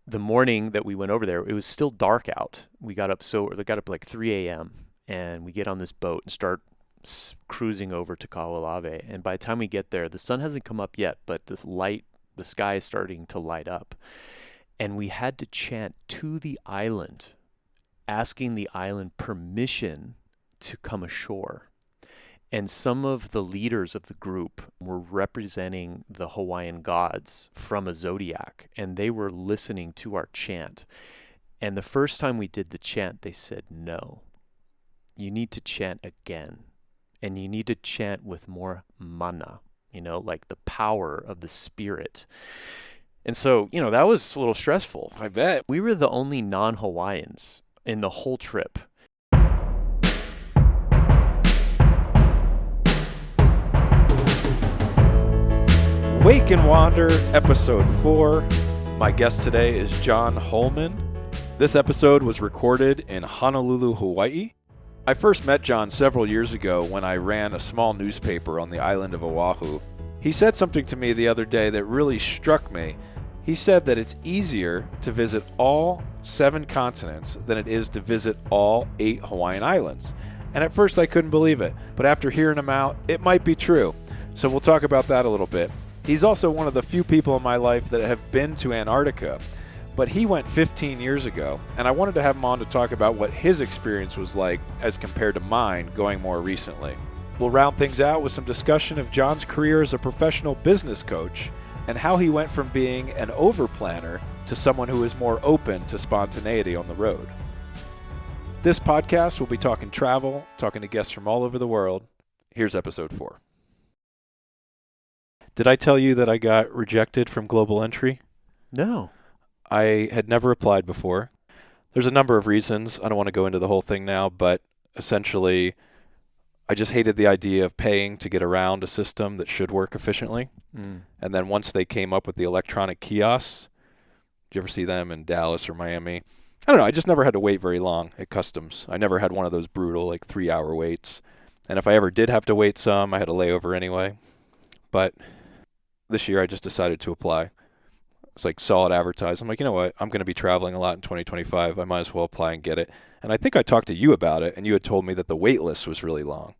the morning that we went over there, it was still dark out. We got up like 3 a.m. and we get on this boat and start cruising over to Kaho'olawe. And by the time we get there, the sun hasn't come up yet, but the sky is starting to light up. And we had to chant to the island, asking the island permission to come ashore. And some of the leaders of the group were representing the Hawaiian gods from a zodiac, and they were listening to our chant. And the first time we did the chant, they said, no, you need to chant again. And you need to chant with more mana, like the power of the spirit. And so, that was a little stressful. I bet. We were the only non-Hawaiians in the whole trip. Wake and Wander, Episode 4. My guest today is John Holman. This episode was recorded in Honolulu, Hawaii. I first met John several years ago when I ran a small newspaper on the island of Oahu. He said something to me the other day that really struck me. He said that it's easier to visit all 7 continents than it is to visit all 8 Hawaiian Islands. And at first I couldn't believe it, but after hearing him out, it might be true. So we'll talk about that a little bit. He's also one of the few people in my life that have been to Antarctica, but he went 15 years ago, and I wanted to have him on to talk about what his experience was like as compared to mine going more recently. We'll round things out with some discussion of John's career as a professional business coach and how he went from being an overplanner to someone who is more open to spontaneity on the road. This podcast will be talking travel, talking to guests from all over the world. Here's episode 4. Did I tell you that I got rejected from Global Entry? No. I had never applied before. There's a number of reasons. I don't want to go into the whole thing now, but essentially, I just hated the idea of paying to get around a system that should work efficiently. And then once they came up with the electronic kiosks, did you ever see them in Dallas or Miami? I don't know. I just never had to wait very long at customs. I never had one of those brutal, 3-hour waits. And if I ever did have to wait some, I had a layover anyway. But this year I just decided to apply. It's saw it advertised. I'm like, you know what? I'm going to be traveling a lot in 2025. I might as well apply and get it. And I think I talked to you about it, and you had told me that the wait list was really long,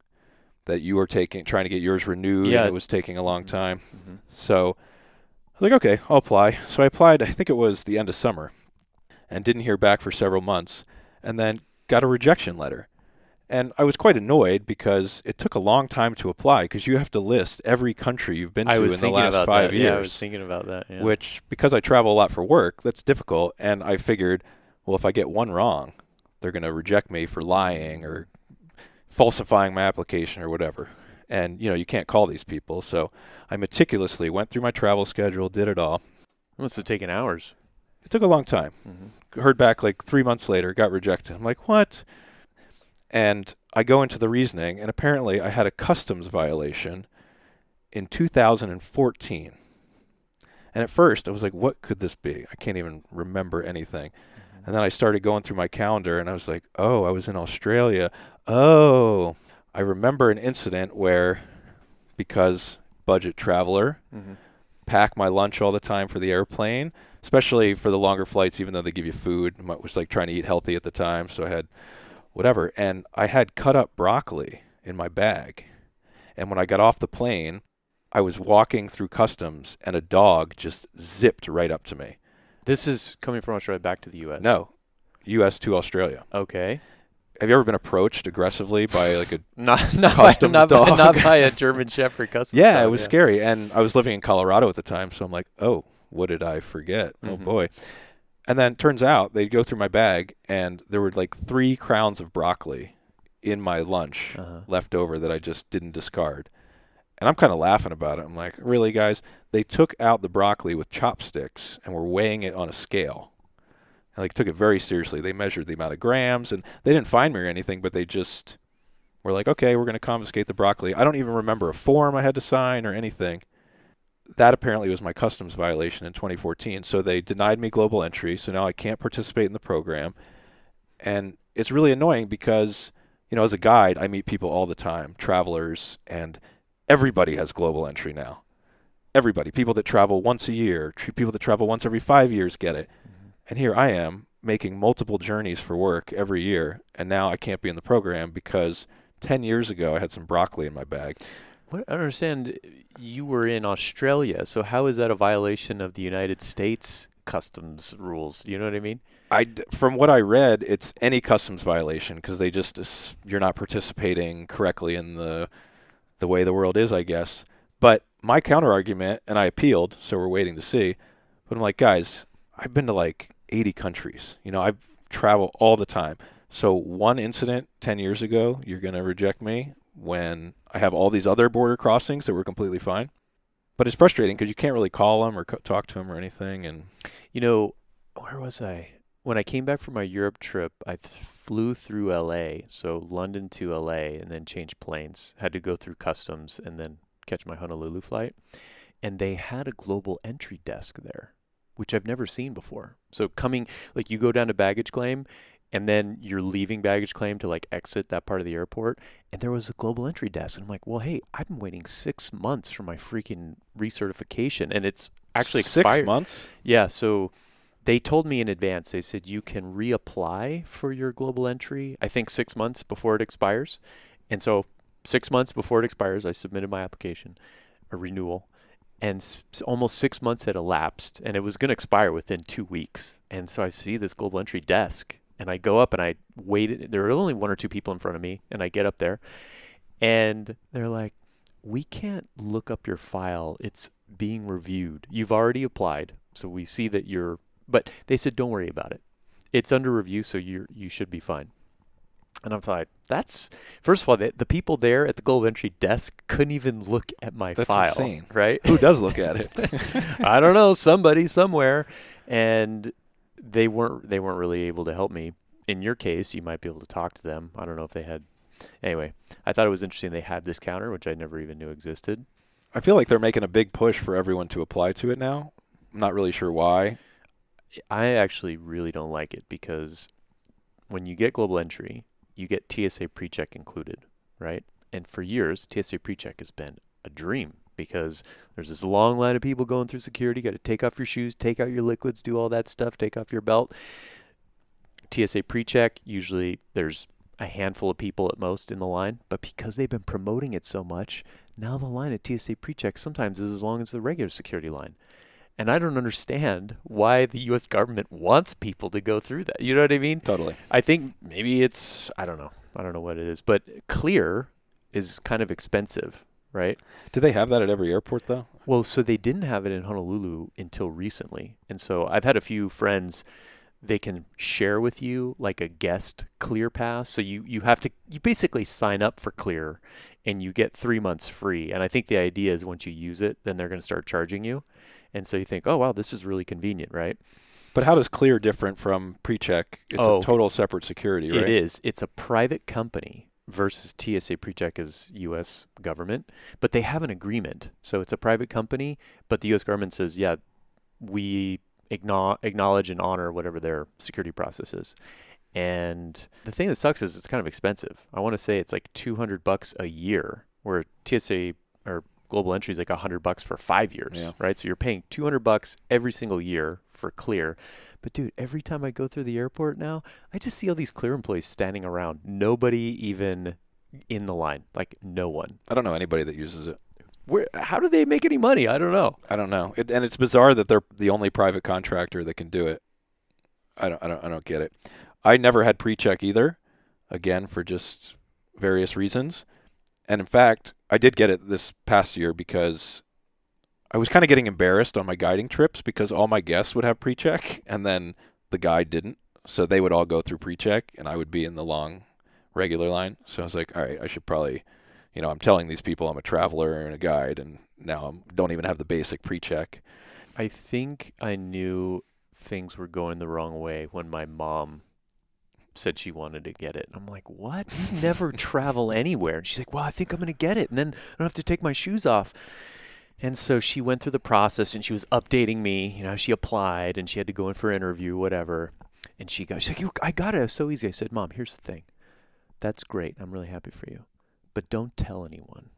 that you were trying to get yours renewed, and it was taking a long time. Mm-hmm. So I was like, okay, I'll apply. So I applied, I think it was the end of summer, and didn't hear back for several months, and then got a rejection letter. And I was quite annoyed because it took a long time to apply because you have to list every country you've been to in the last 5 years. Yeah, I was thinking about that. Yeah. Which, because I travel a lot for work, that's difficult. And I figured, well, if I get one wrong, they're going to reject me for lying or falsifying my application or whatever. And, you can't call these people. So I meticulously went through my travel schedule, did it all. It must have taken hours. It took a long time. Mm-hmm. Heard back 3 months later, got rejected. I'm like, what? And I go into the reasoning, and apparently I had a customs violation in 2014. And at first, I was like, what could this be? I can't even remember anything. Mm-hmm. And then I started going through my calendar, and I was like, oh, I was in Australia. Oh, I remember an incident where, because budget traveler, pack my lunch all the time for the airplane, especially for the longer flights, even though they give you food. I was trying to eat healthy at the time, so I had whatever. And I had cut up broccoli in my bag. And when I got off the plane, I was walking through customs and a dog just zipped right up to me. This is coming from Australia back to the U.S.? No. U.S. to Australia. Okay. Have you ever been approached aggressively by a not customs dog? Not by a German Shepherd customs Yeah, dog, it was scary. And I was living in Colorado at the time, so I'm like, oh, what did I forget? Oh, boy. And then it turns out they'd go through my bag, and there were 3 crowns of broccoli in my lunch left over that I just didn't discard. And I'm kind of laughing about it. I'm like, really, guys? They took out the broccoli with chopsticks and were weighing it on a scale. And took it very seriously. They measured the amount of grams, and they didn't fine me or anything, but they just were like, okay, we're going to confiscate the broccoli. I don't even remember a form I had to sign or anything. That apparently was my customs violation in 2014. So they denied me global entry. So now I can't participate in the program. And it's really annoying because, as a guide, I meet people all the time, travelers, and everybody has global entry now. Everybody. People that travel once a year, people that travel once every 5 years get it. And here I am making multiple journeys for work every year, and now I can't be in the program because 10 years ago I had some broccoli in my bag. What I don't understand, you were in Australia, so how is that a violation of the United States customs rules? You know what I mean? From what I read, it's any customs violation because they just you're not participating correctly in the way the world is, I guess. But my counter argument, and I appealed, so we're waiting to see. But I'm like, guys, I've been to like 80 countries. I've traveled all the time. So one incident 10 years ago, you're going to reject me when I have all these other border crossings that were completely fine. But it's frustrating because you can't really call them or talk to them or anything. And where was I? When I came back from my Europe trip, I flew through LA, so London to LA, and then changed planes. Had to go through customs and then catch my Honolulu flight. And they had a global entry desk there, which I've never seen before. So you go down to baggage claim, and then you're leaving baggage claim to like exit that part of the airport, and there was a global entry desk. And I'm like, well, hey, I've been waiting 6 months for my freaking recertification, and it's actually expired. 6 months? Yeah, so they told me in advance. They said you can reapply for your global entry, I think 6 months before it expires. And so 6 months before it expires, I submitted my application, a renewal. And almost 6 months had elapsed, and it was going to expire within 2 weeks. And so I see this global entry desk, and I go up and I waited. There were only 1 or 2 people in front of me, and I get up there, and they're like, we can't look up your file. It's being reviewed. You've already applied, so we see that but they said, don't worry about it. It's under review, so you should be fine. And I'm like, first of all, the people there at the global entry desk couldn't even look at my file. That's insane. Right? Who does look at it? I don't know, somebody somewhere. And they weren't really able to help me. In your case, you might be able to talk to them. I don't know if they had. Anyway, I thought it was interesting they had this counter, which I never even knew existed. I feel like they're making a big push for everyone to apply to it now. I'm not really sure why. I actually really don't like it because when you get global entry, you get TSA PreCheck included, right? And for years, TSA PreCheck has been a dream because there's this long line of people going through security. You got to take off your shoes, take out your liquids, do all that stuff, take off your belt. TSA PreCheck, usually there's a handful of people at most in the line, but because they've been promoting it so much, now the line at TSA PreCheck sometimes is as long as the regular security line. And I don't understand why the U.S. government wants people to go through that. You know what I mean? Totally. I think maybe I don't know. I don't know what it is. But clear is kind of expensive, right? Do they have that at every airport, though? Well, so they didn't have it in Honolulu until recently. And so I've had a few friends, they can share with you like a guest clear pass. So you basically sign up for clear and you get 3 months free. And I think the idea is once you use it, then they're going to start charging you. And so you think, oh, wow, this is really convenient, right? But how does Clear different from PreCheck? It's a total separate security, right? It is. It's a private company versus TSA PreCheck is U.S. government. But they have an agreement. So it's a private company, but the U.S. government says, yeah, we acknowledge and honor whatever their security process is. And the thing that sucks is it's kind of expensive. I want to say it's like $200 a year, where TSA or global entry is like $100 for 5 years, right? So you're paying $200 every single year for clear. But dude, every time I go through the airport now, I just see all these clear employees standing around. Nobody even in the line, like no one. I don't know anybody that uses it. How do they make any money? I don't know. And it's bizarre that they're the only private contractor that can do it. I don't get it. I never had PreCheck either, again, for just various reasons. And in fact, I did get it this past year because I was kind of getting embarrassed on my guiding trips because all my guests would have PreCheck and then the guide didn't. So they would all go through PreCheck and I would be in the long regular line. So I was like, all right, I should probably, I'm telling these people I'm a traveler and a guide, and now I don't even have the basic PreCheck. I think I knew things were going the wrong way when my mom said she wanted to get it. I'm like, what? You never travel anywhere. And she's like, well, I think I'm going to get it. And then I don't have to take my shoes off. And so she went through the process and she was updating me. She applied and she had to go in for an interview, whatever. And she's like, I got it. It was so easy. I said, Mom, here's the thing. That's great. I'm really happy for you. But don't tell anyone.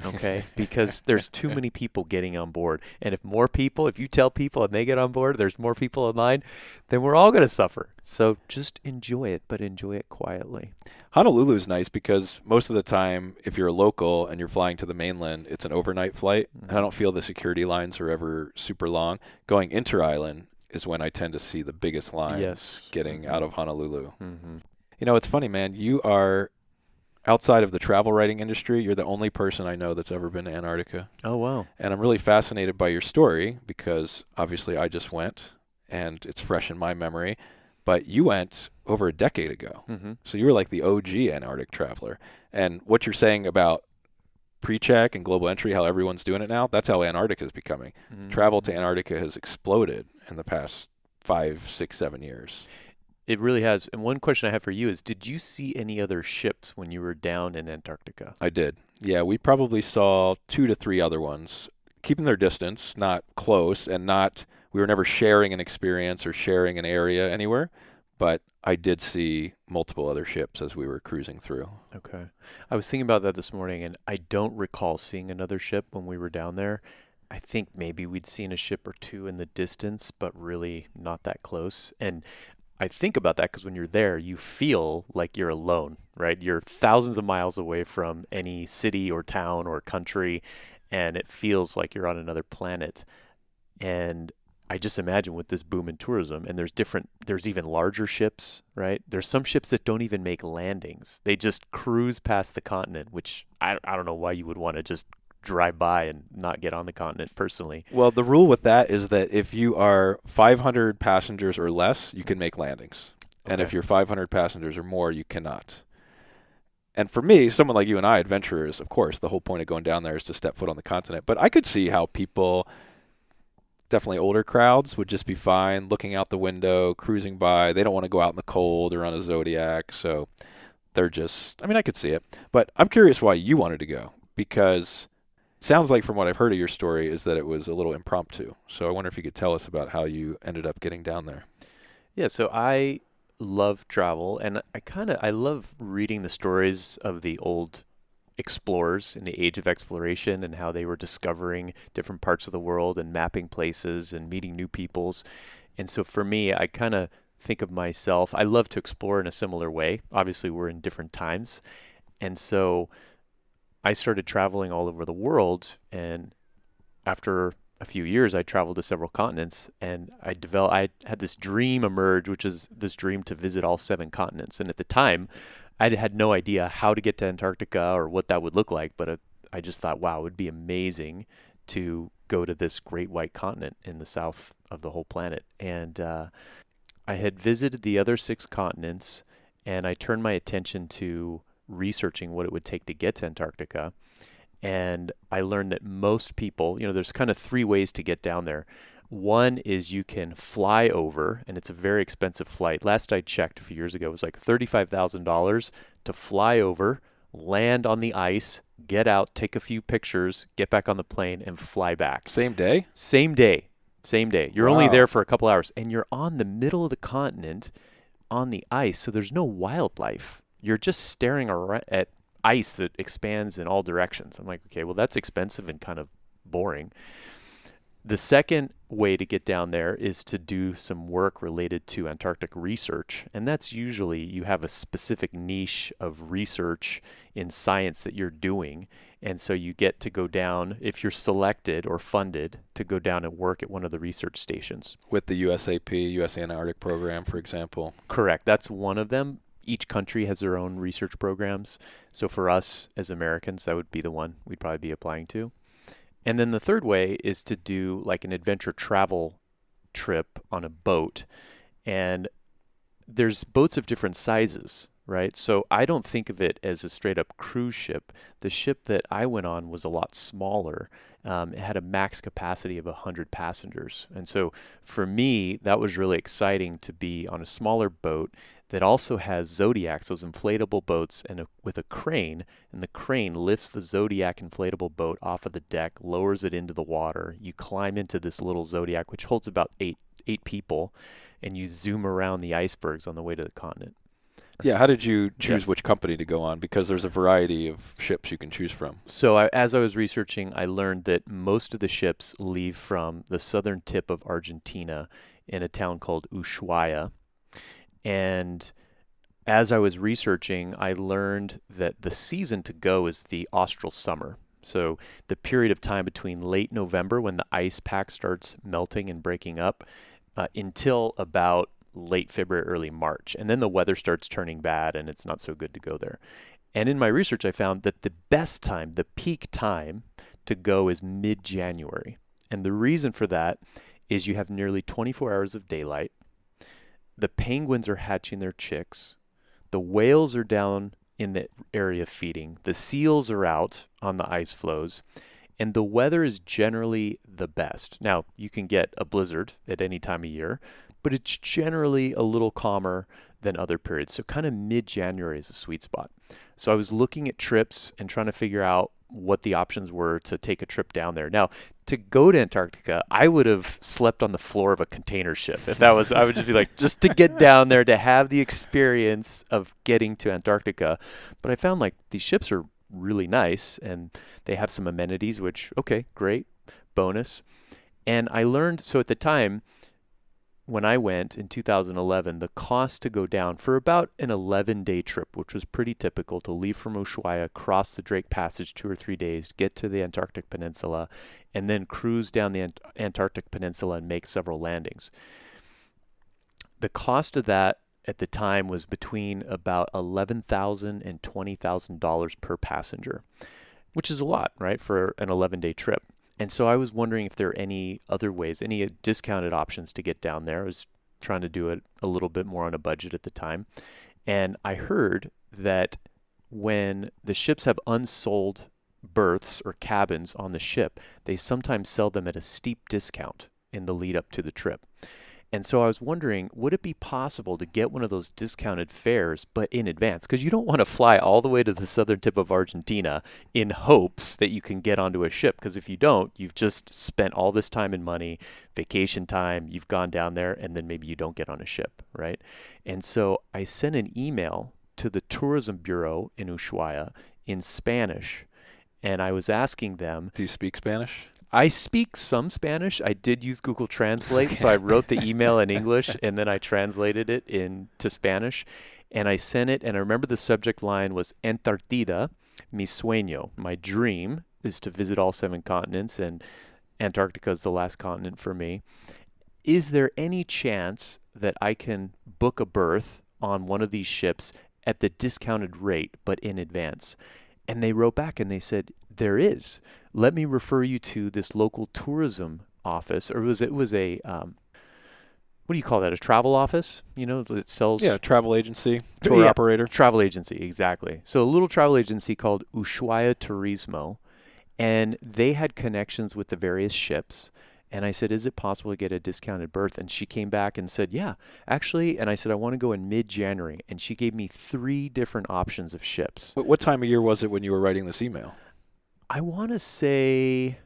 Okay, because there's too many people getting on board. And if you tell people and they get on board, there's more people in line, then we're all going to suffer. So just enjoy it, but enjoy it quietly. Honolulu is nice because most of the time, if you're a local and you're flying to the mainland, it's an overnight flight. And I don't feel the security lines are ever super long. Going inter-island is when I tend to see the biggest lines getting out of Honolulu. Mm-hmm. You know, it's funny, man. You are, outside of the travel writing industry, you're the only person I know that's ever been to Antarctica. Oh, wow. And I'm really fascinated by your story because obviously I just went and it's fresh in my memory. But you went over a decade ago. Mm-hmm. So you were like the OG Antarctic traveler. And what you're saying about PreCheck and global entry, how everyone's doing it now, that's how Antarctica is becoming. Mm-hmm. Travel to Antarctica has exploded in the past 5, 6, 7 years. It really has. And one question I have for you is, did you see any other ships when you were down in Antarctica? I did. Yeah, we probably saw 2 to 3 other ones, keeping their distance, not close, and we were never sharing an experience or sharing an area anywhere. But I did see multiple other ships as we were cruising through. Okay. I was thinking about that this morning, and I don't recall seeing another ship when we were down there. I think maybe we'd seen a ship or two in the distance, but really not that close. And I think about that because when you're there, you feel like you're alone, right? You're thousands of miles away from any city or town or country, and it feels like you're on another planet. And I just imagine with this boom in tourism, and there's even larger ships, right? There's some ships that don't even make landings. They just cruise past the continent, which I don't know why you would want to just drive by and not get on the continent personally. Well, the rule with that is that if you are 500 passengers or less, you can make landings. And if you're 500 passengers or more, you cannot. And for me, someone like you and I, adventurers, of course, the whole point of going down there is to step foot on the continent. But I could see how people, definitely older crowds, would just be fine looking out the window, cruising by. They don't want to go out in the cold or on a Zodiac. So they're just, I could see it. But I'm curious why you wanted to go, because it sounds like from what I've heard of your story is that it was a little impromptu. So I wonder if you could tell us about how you ended up getting down there. Yeah, so I love travel, and I love reading the stories of the old explorers in the age of exploration and how they were discovering different parts of the world and mapping places and meeting new peoples. And so for me, I kind of think of myself, I love to explore in a similar way. Obviously, we're in different times. And so I started traveling all over the world, and after a few years, I traveled to several continents, and I had this dream emerge, which is this dream to visit all 7 continents. And at the time, I had no idea how to get to Antarctica or what that would look like, but I just thought, wow, it would be amazing to go to this great white continent in the south of the whole planet. And I had visited the other 6 continents, and I turned my attention to researching what it would take to get to Antarctica. And I learned that most people, there's kind of 3 ways to get down there. One is you can fly over, and it's a very expensive flight. Last I checked a few years ago, it was like $35,000 to fly over, land on the ice, get out, take a few pictures, get back on the plane, and fly back. Same day? Same day. You're only there for a couple hours, and you're on the middle of the continent on the ice, so there's no wildlife. You're just staring at ice that expands in all directions. I'm like, okay, well, that's expensive and kind of boring. The second way to get down there is to do some work related to Antarctic research. And that's usually you have a specific niche of research in science that you're doing. And so you get to go down, if you're selected or funded, to go down and work at one of the research stations. With the USAP, US Antarctic Program, for example. Correct. That's one of them. Each country has their own research programs. So for us as Americans, that would be the one we'd probably be applying to. And then the third way is to do like an adventure travel trip on a boat. And there's boats of different sizes, right? So I don't think of it as a straight up cruise ship. The ship that I went on was a lot smaller. It had a max capacity of 100 passengers. And so for me, that was really exciting to be on a smaller boat that also has Zodiacs, those inflatable boats, and with a crane. And the crane lifts the Zodiac inflatable boat off of the deck, lowers it into the water. You climb into this little Zodiac, which holds about eight people, and you zoom around the icebergs on the way to the continent. Yeah, how did you choose which company to go on? Because there's a variety of ships you can choose from. So as I was researching, I learned that most of the ships leave from the southern tip of Argentina in a town called Ushuaia. And as I was researching, I learned that the season to go is the austral summer. So the period of time between late November, when the ice pack starts melting and breaking up, until about late February, early March. And then the weather starts turning bad and it's not so good to go there. And in my research, I found that the best time, the peak time to go is mid-January. And the reason for that is you have nearly 24 hours of daylight. The penguins are hatching their chicks. The whales are down in the area feeding. The seals are out on the ice floes. And the weather is generally the best. Now, you can get a blizzard at any time of year, but it's generally a little calmer than other periods. So kind of mid-January is a sweet spot. So I was looking at trips and trying to figure out what the options were to take a trip down there. Now, to go to Antarctica, I would have slept on the floor of a container ship. If that was, I would just be like, just to get down there, to have the experience of getting to Antarctica. But I found like these ships are really nice and they have some amenities, which, okay, great, bonus. And I learned, so at the time, when I went in 2011, the cost to go down for about an 11-day trip, which was pretty typical, to leave from Ushuaia, cross the Drake Passage 2 or 3 days, get to the Antarctic Peninsula, and then cruise down the Antarctic Peninsula and make several landings. The cost of that at the time was between about $11,000 and $20,000 per passenger, which is a lot, right, for an 11-day trip. And so I was wondering if there are any other ways, any discounted options to get down there. I was trying to do it a little bit more on a budget at the time. And I heard that when the ships have unsold berths or cabins on the ship, they sometimes sell them at a steep discount in the lead up to the trip. And so I was wondering, would it be possible to get one of those discounted fares, but in advance? Because you don't want to fly all the way to the southern tip of Argentina in hopes that you can get onto a ship. Because if you don't, you've just spent all this time and money, vacation time, you've gone down there, and then maybe you don't get on a ship, right? And so I sent an email to the tourism bureau in Ushuaia in Spanish, and I was asking them... Do you speak Spanish? I speak some Spanish. I did use Google Translate, so I wrote the email in English, and then I translated it into Spanish, and I sent it, and I remember the subject line was Antarctica, mi sueño. My dream is to visit all 7 continents, and Antarctica is the last continent for me. Is there any chance that I can book a berth on one of these ships at the discounted rate, but in advance? And they wrote back and they said, there is. Let me refer you to this local tourism office, or it was a, what do you call that? A travel office, that sells. Yeah, travel agency, tour operator. Travel agency, exactly. So a little travel agency called Ushuaia Turismo, and they had connections with the various ships. And I said, is it possible to get a discounted berth? And she came back and said, yeah, actually. And I said, I want to go in mid-January. And she gave me 3 different options of ships. What time of year was it when you were writing this email? I want to say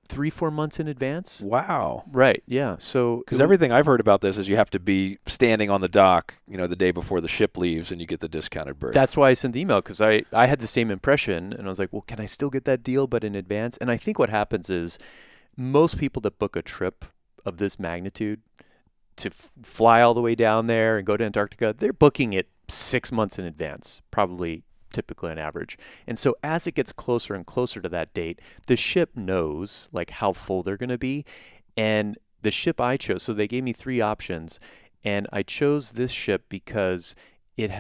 3-4 months in advance. Wow. Right. Yeah. So because everything I've heard about this is you have to be standing on the dock, the day before the ship leaves, and you get the discounted berth. That's why I sent the email, because I had the same impression, and I was like, well, can I still get that deal, but in advance? And I think what happens is most people that book a trip of this magnitude to fly all the way down there and go to Antarctica, they're booking it 6 months in advance, probably. Typically on average. And so as it gets closer and closer to that date, the ship knows like how full they're going to be. And the ship I chose, so they gave me 3 options, and I chose this ship because it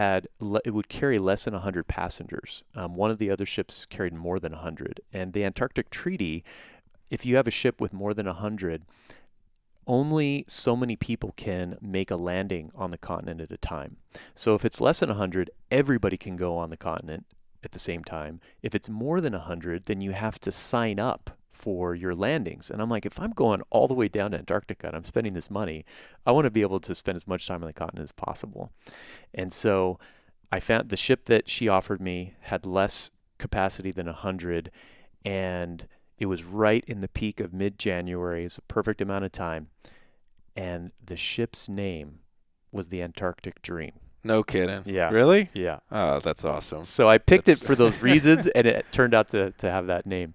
would carry less than 100 passengers. One of the other ships carried more than 100. And the Antarctic Treaty, if you have a ship with more than 100, only so many people can make a landing on the continent at a time. So if it's less than 100, everybody can go on the continent at the same time. If it's more than 100, then you have to sign up for your landings. And I'm like, if I'm going all the way down to Antarctica and I'm spending this money, I want to be able to spend as much time on the continent as possible. And so I found the ship that she offered me had less capacity than 100, and it was right in the peak of mid-January. It's a perfect amount of time. And the ship's name was the Antarctic Dream. No kidding. Yeah. Really? Yeah. Oh, that's awesome. So I picked it for those reasons, and it turned out to have that name.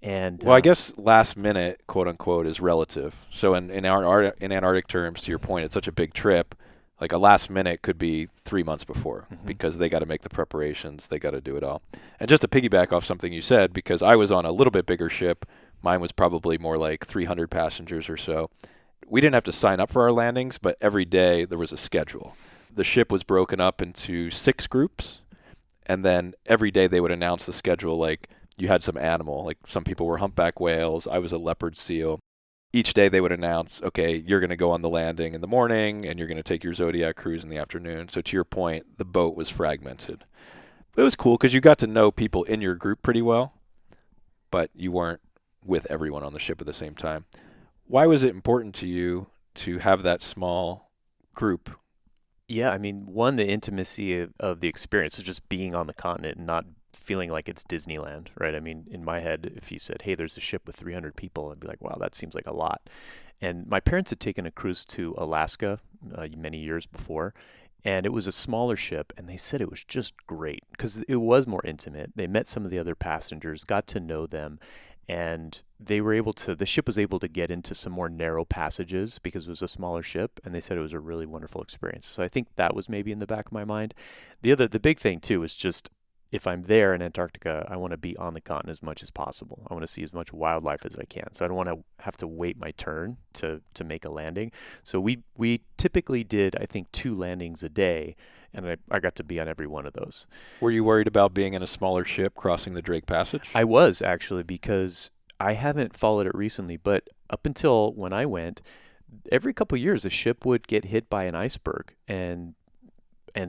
And Well, I guess last minute, quote unquote, is relative. So in Antarctic terms, to your point, it's such a big trip. Like a last minute could be 3 months before because they got to make the preparations, they got to do it all. And just to piggyback off something you said, because I was on a little bit bigger ship, mine was probably more like 300 passengers or so. We didn't have to sign up for our landings, but every day there was a schedule. The ship was broken up into 6 groups, and then every day they would announce the schedule. Like you had some animal, like some people were humpback whales, I was a leopard seal. Each day they would announce, okay, you're going to go on the landing in the morning and you're going to take your Zodiac cruise in the afternoon. So to your point, the boat was fragmented. But it was cool because you got to know people in your group pretty well, but you weren't with everyone on the ship at the same time. Why was it important to you to have that small group? Yeah, I mean, one, the intimacy of the experience of just being on the continent and not feeling like it's Disneyland, right? I mean, in my head, if you said, hey, there's a ship with 300 people, I'd be like, wow, that seems like a lot. And my parents had taken a cruise to Alaska many years before, and it was a smaller ship, and they said it was just great because it was more intimate. They met some of the other passengers, got to know them, and the ship was able to get into some more narrow passages because it was a smaller ship, and they said it was a really wonderful experience. So I think that was maybe in the back of my mind. The big thing too is just, if I'm there in Antarctica, I want to be on the continent as much as possible. I want to see as much wildlife as I can. So I don't want to have to wait my turn to make a landing. So we typically did, I think, 2 landings a day, and I got to be on every one of those. Were you worried about being in a smaller ship crossing the Drake Passage? I was, actually, because I haven't followed it recently, but up until when I went, every couple of years a ship would get hit by an iceberg, and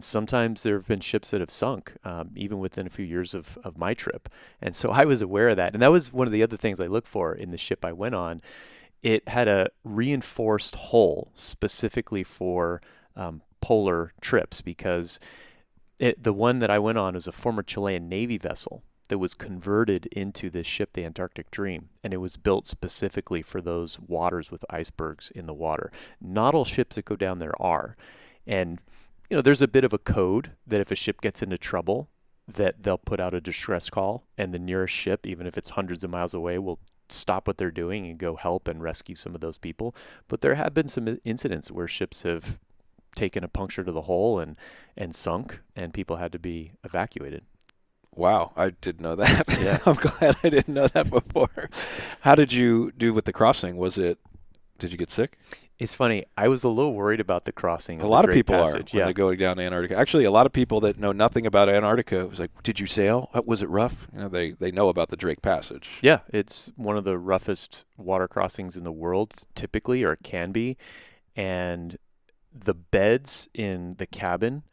sometimes there have been ships that have sunk, even within a few years of my trip. And so I was aware of that. And that was one of the other things I looked for in the ship I went on. It had a reinforced hull specifically for polar trips, because the one that I went on was a former Chilean Navy vessel that was converted into this ship, the Antarctic Dream. And it was built specifically for those waters with icebergs in the water. Not all ships that go down there are. And there's a bit of a code that if a ship gets into trouble, that they'll put out a distress call, and the nearest ship, even if it's hundreds of miles away, will stop what they're doing and go help and rescue some of those people. But there have been some incidents where ships have taken a puncture to the hull and sunk, and people had to be evacuated. Wow, I didn't know that. Yeah. I'm glad I didn't know that before. How did you do with the crossing? Did you get sick? It's funny. I was a little worried about the crossing. A lot of people Passage. are when they go down to Antarctica. Actually, a lot of people that know nothing about Antarctica was like, "Did you sail? Was it rough?" They know about the Drake Passage. Yeah, it's one of the roughest water crossings in the world, typically, or it can be. And the beds in the cabin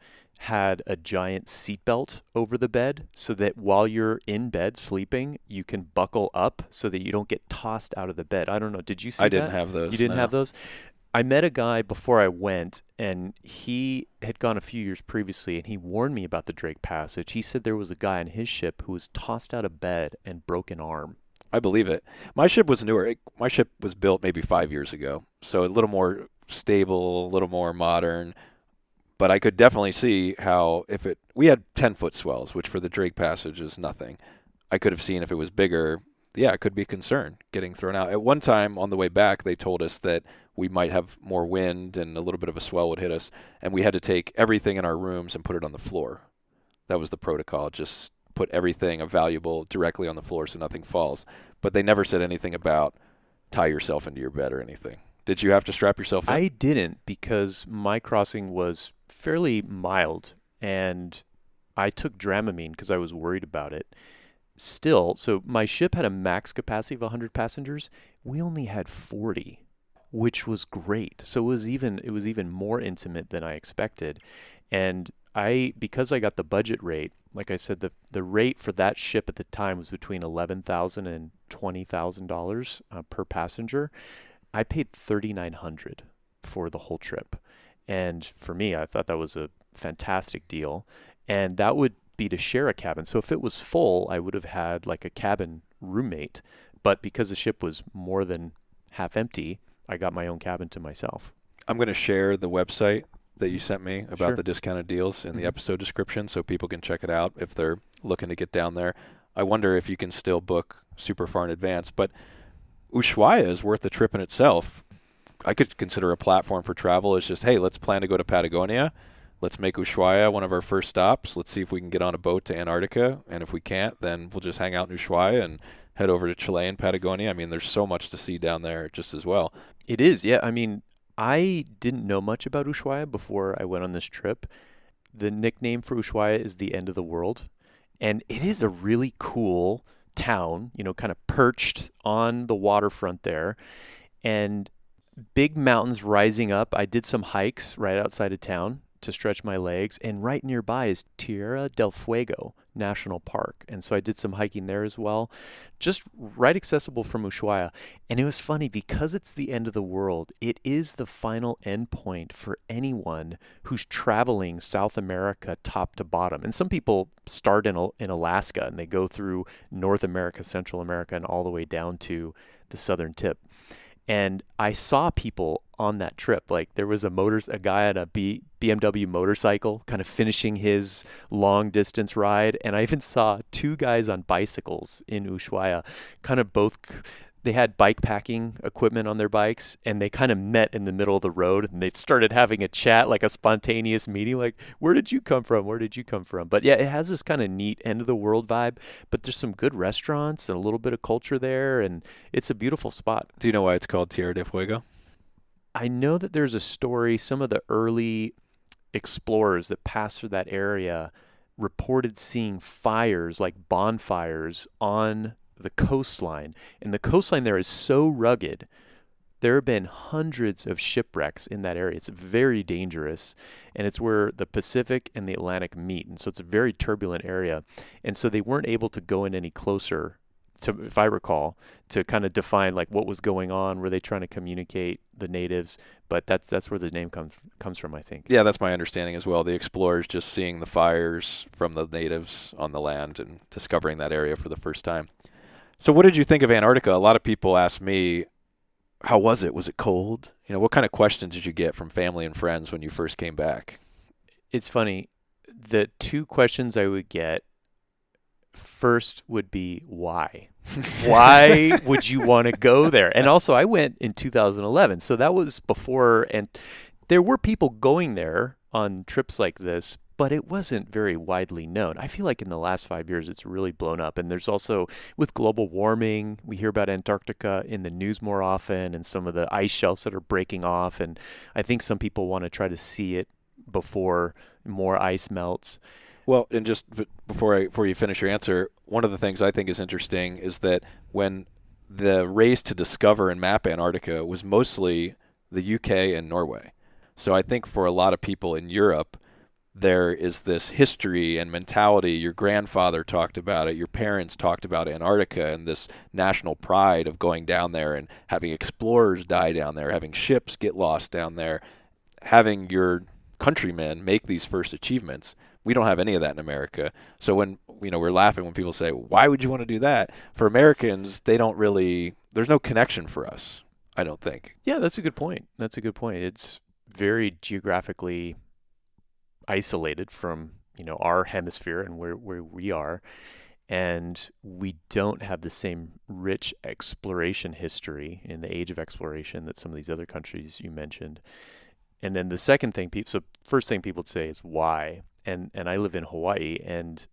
had a giant seatbelt over the bed, so that while you're in bed sleeping, you can buckle up so that you don't get tossed out of the bed. I don't know. Did you see that? I didn't have those. You didn't no. have those? I met a guy before I went, and he had gone a few years previously, and he warned me about the Drake Passage. He said there was a guy on his ship who was tossed out of bed and broke an arm. I believe it. My ship was newer. My ship was built maybe 5 years ago, so a little more stable, a little more modern. But I could definitely see how we had 10-foot swells, which for the Drake Passage is nothing. I could have seen if it was bigger, yeah, it could be a concern getting thrown out. At one time on the way back, they told us that we might have more wind and a little bit of a swell would hit us, and we had to take everything in our rooms and put it on the floor. That was the protocol, just put everything valuable directly on the floor so nothing falls. But they never said anything about tie yourself into your bed or anything. Did you have to strap yourself in? I didn't, because my crossing was fairly mild, and I took Dramamine because I was worried about it. Still, so my ship had a max capacity of 100 passengers. We only had 40, which was great. So it was even more intimate than I expected. And because I got the budget rate, like I said, the rate for that ship at the time was between $11,000 and $20,000 per passenger. I paid $3,900 for the whole trip. And for me, I thought that was a fantastic deal. And that would be to share a cabin. So if it was full, I would have had like a cabin roommate. But because the ship was more than half empty, I got my own cabin to myself. I'm going to share the website that you sent me about Sure. the discounted deals in the Mhm. episode description so people can check it out if they're looking to get down there. I wonder if you can still book super far in advance, but Ushuaia is worth the trip in itself. I could consider a platform for travel. It's just, hey, let's plan to go to Patagonia. Let's make Ushuaia one of our first stops. Let's see if we can get on a boat to Antarctica. And if we can't, then we'll just hang out in Ushuaia and head over to Chile and Patagonia. I mean, there's so much to see down there just as well. It is, yeah. I mean, I didn't know much about Ushuaia before I went on this trip. The nickname for Ushuaia is the end of the world. And it is a really cool town, kind of perched on the waterfront there. And big mountains rising up. I did some hikes right outside of town to stretch my legs, and right nearby is Tierra del Fuego National Park. And so I did some hiking there as well, just right accessible from Ushuaia. And it was funny because it's the end of the world. It is the final endpoint for anyone who's traveling South America top to bottom. And some people start in Alaska and they go through North America, Central America, and all the way down to the southern tip. And I saw people on that trip. Like there was a guy on a BMW motorcycle kind of finishing his long distance ride. And I even saw two guys on bicycles in Ushuaia, kind of both. They had bike packing equipment on their bikes, and they kind of met in the middle of the road, and they started having a chat, like a spontaneous meeting, like, where did you come from? Where did you come from? But yeah, it has this kind of neat end of the world vibe, but there's some good restaurants and a little bit of culture there, and it's a beautiful spot. Do you know why it's called Tierra del Fuego? I know that there's a story, some of the early explorers that passed through that area reported seeing fires, like bonfires, on the coastline. And the coastline there is so rugged. There have been hundreds of shipwrecks in that area. It's very dangerous, and it's where the Pacific and the Atlantic meet. And so it's a very turbulent area. And so they weren't able to go in any closer to, if I recall, to kind of define like what was going on. Were they trying to communicate the natives? But that's where the name comes from, I think. Yeah, that's my understanding as well. The explorers just seeing the fires from the natives on the land and discovering that area for the first time. So what did you think of Antarctica? A lot of people ask me, how was it? Was it cold? What kind of questions did you get from family and friends when you first came back? It's funny. The two questions I would get first would be why? Why would you want to go there? And also, I went in 2011, so that was before, and there were people going there on trips like this, but it wasn't very widely known. I feel like in the last 5 years, it's really blown up. And there's also, with global warming, we hear about Antarctica in the news more often and some of the ice shelves that are breaking off. And I think some people want to try to see it before more ice melts. Well, and just before you finish your answer, one of the things I think is interesting is that when the race to discover and map Antarctica was mostly the UK and Norway. So I think for a lot of people in Europe, there is this history and mentality. Your grandfather talked about it. Your parents talked about Antarctica and this national pride of going down there and having explorers die down there, having ships get lost down there, having your countrymen make these first achievements. We don't have any of that in America. So when we're laughing when people say, why would you want to do that? For Americans, they don't really, there's no connection for us, I don't think. Yeah, that's a good point. It's very geographically isolated from our hemisphere and where we are, and we don't have the same rich exploration history in the age of exploration that some of these other countries you mentioned. And then the second thing first thing people would say is why, and I live in Hawaii, and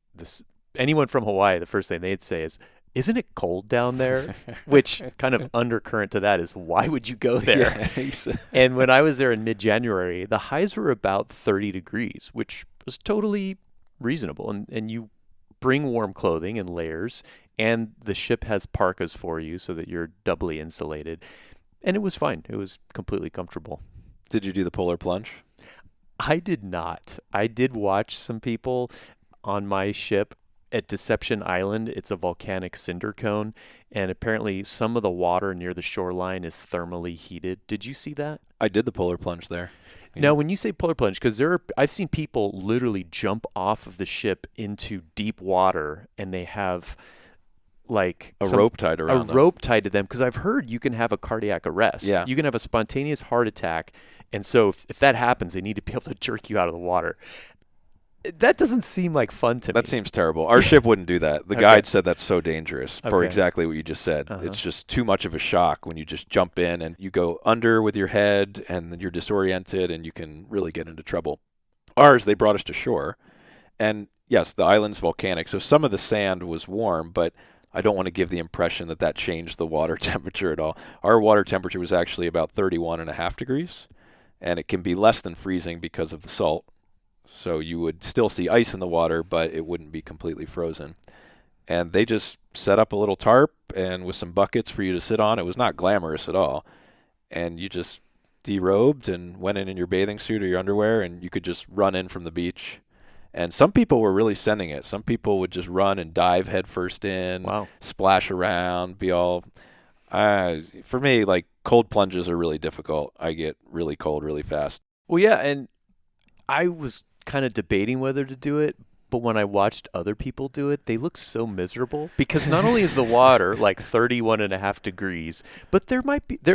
anyone from Hawaii, the first thing they'd say is, isn't it cold down there? Which kind of undercurrent to that is, why would you go there? Yeah. And when I was there in mid-January, the highs were about 30 degrees, which was totally reasonable. And you bring warm clothing and layers, and the ship has parkas for you so that you're doubly insulated. And it was fine. It was completely comfortable. Did you do the polar plunge? I did not. I did watch some people on my ship at Deception Island. It's a volcanic cinder cone, and apparently some of the water near the shoreline is thermally heated. Did you see that? I did the polar plunge there. Yeah. Now, when you say polar plunge, because I've seen people literally jump off of the ship into deep water, and they have like A rope tied around them. rope tied to them, because I've heard you can have a cardiac arrest. Yeah. You can have a spontaneous heart attack, and so if that happens, they need to be able to jerk you out of the water. That doesn't seem like fun to me. That seems terrible. Our ship wouldn't do that. The Okay. guide said that's so dangerous for Okay. exactly what you just said. Uh-huh. It's just too much of a shock when you just jump in and you go under with your head and then you're disoriented and you can really get into trouble. Ours, they brought us to shore. And yes, the island's volcanic, so some of the sand was warm, but I don't want to give the impression that that changed the water temperature at all. Our water temperature was actually about 31.5 degrees, and it can be less than freezing because of the salt. So you would still see ice in the water, but it wouldn't be completely frozen. And they just set up a little tarp and with some buckets for you to sit on. It was not glamorous at all. And you just derobed and went in your bathing suit or your underwear, and you could just run in from the beach. And some people were really sending it. Some people would just run and dive headfirst in, Wow. splash around, be all... for me, like, cold plunges are really difficult. I get really cold really fast. Well, yeah, and I was kind of debating whether to do it, but when I watched other people do it, they look so miserable, because not only is the water like 31.5 degrees, but there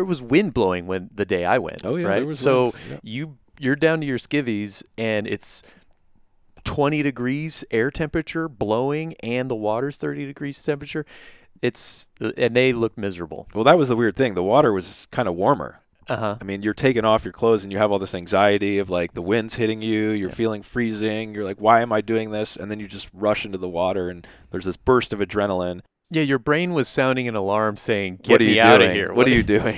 was wind blowing when the day I went. Oh, yeah, right? there was So wind. Yeah. you're down to your skivvies, and it's 20 degrees air temperature blowing, and the water's 30 degrees temperature. And they look miserable. Well, that was the weird thing. The water was kind of warmer. Uh-huh. I mean, you're taking off your clothes and you have all this anxiety of like the wind's hitting you, you're feeling freezing, you're like, why am I doing this? And then you just rush into the water and there's this burst of adrenaline. Yeah, your brain was sounding an alarm saying, What "Get are you me out of doing? here." What are you doing?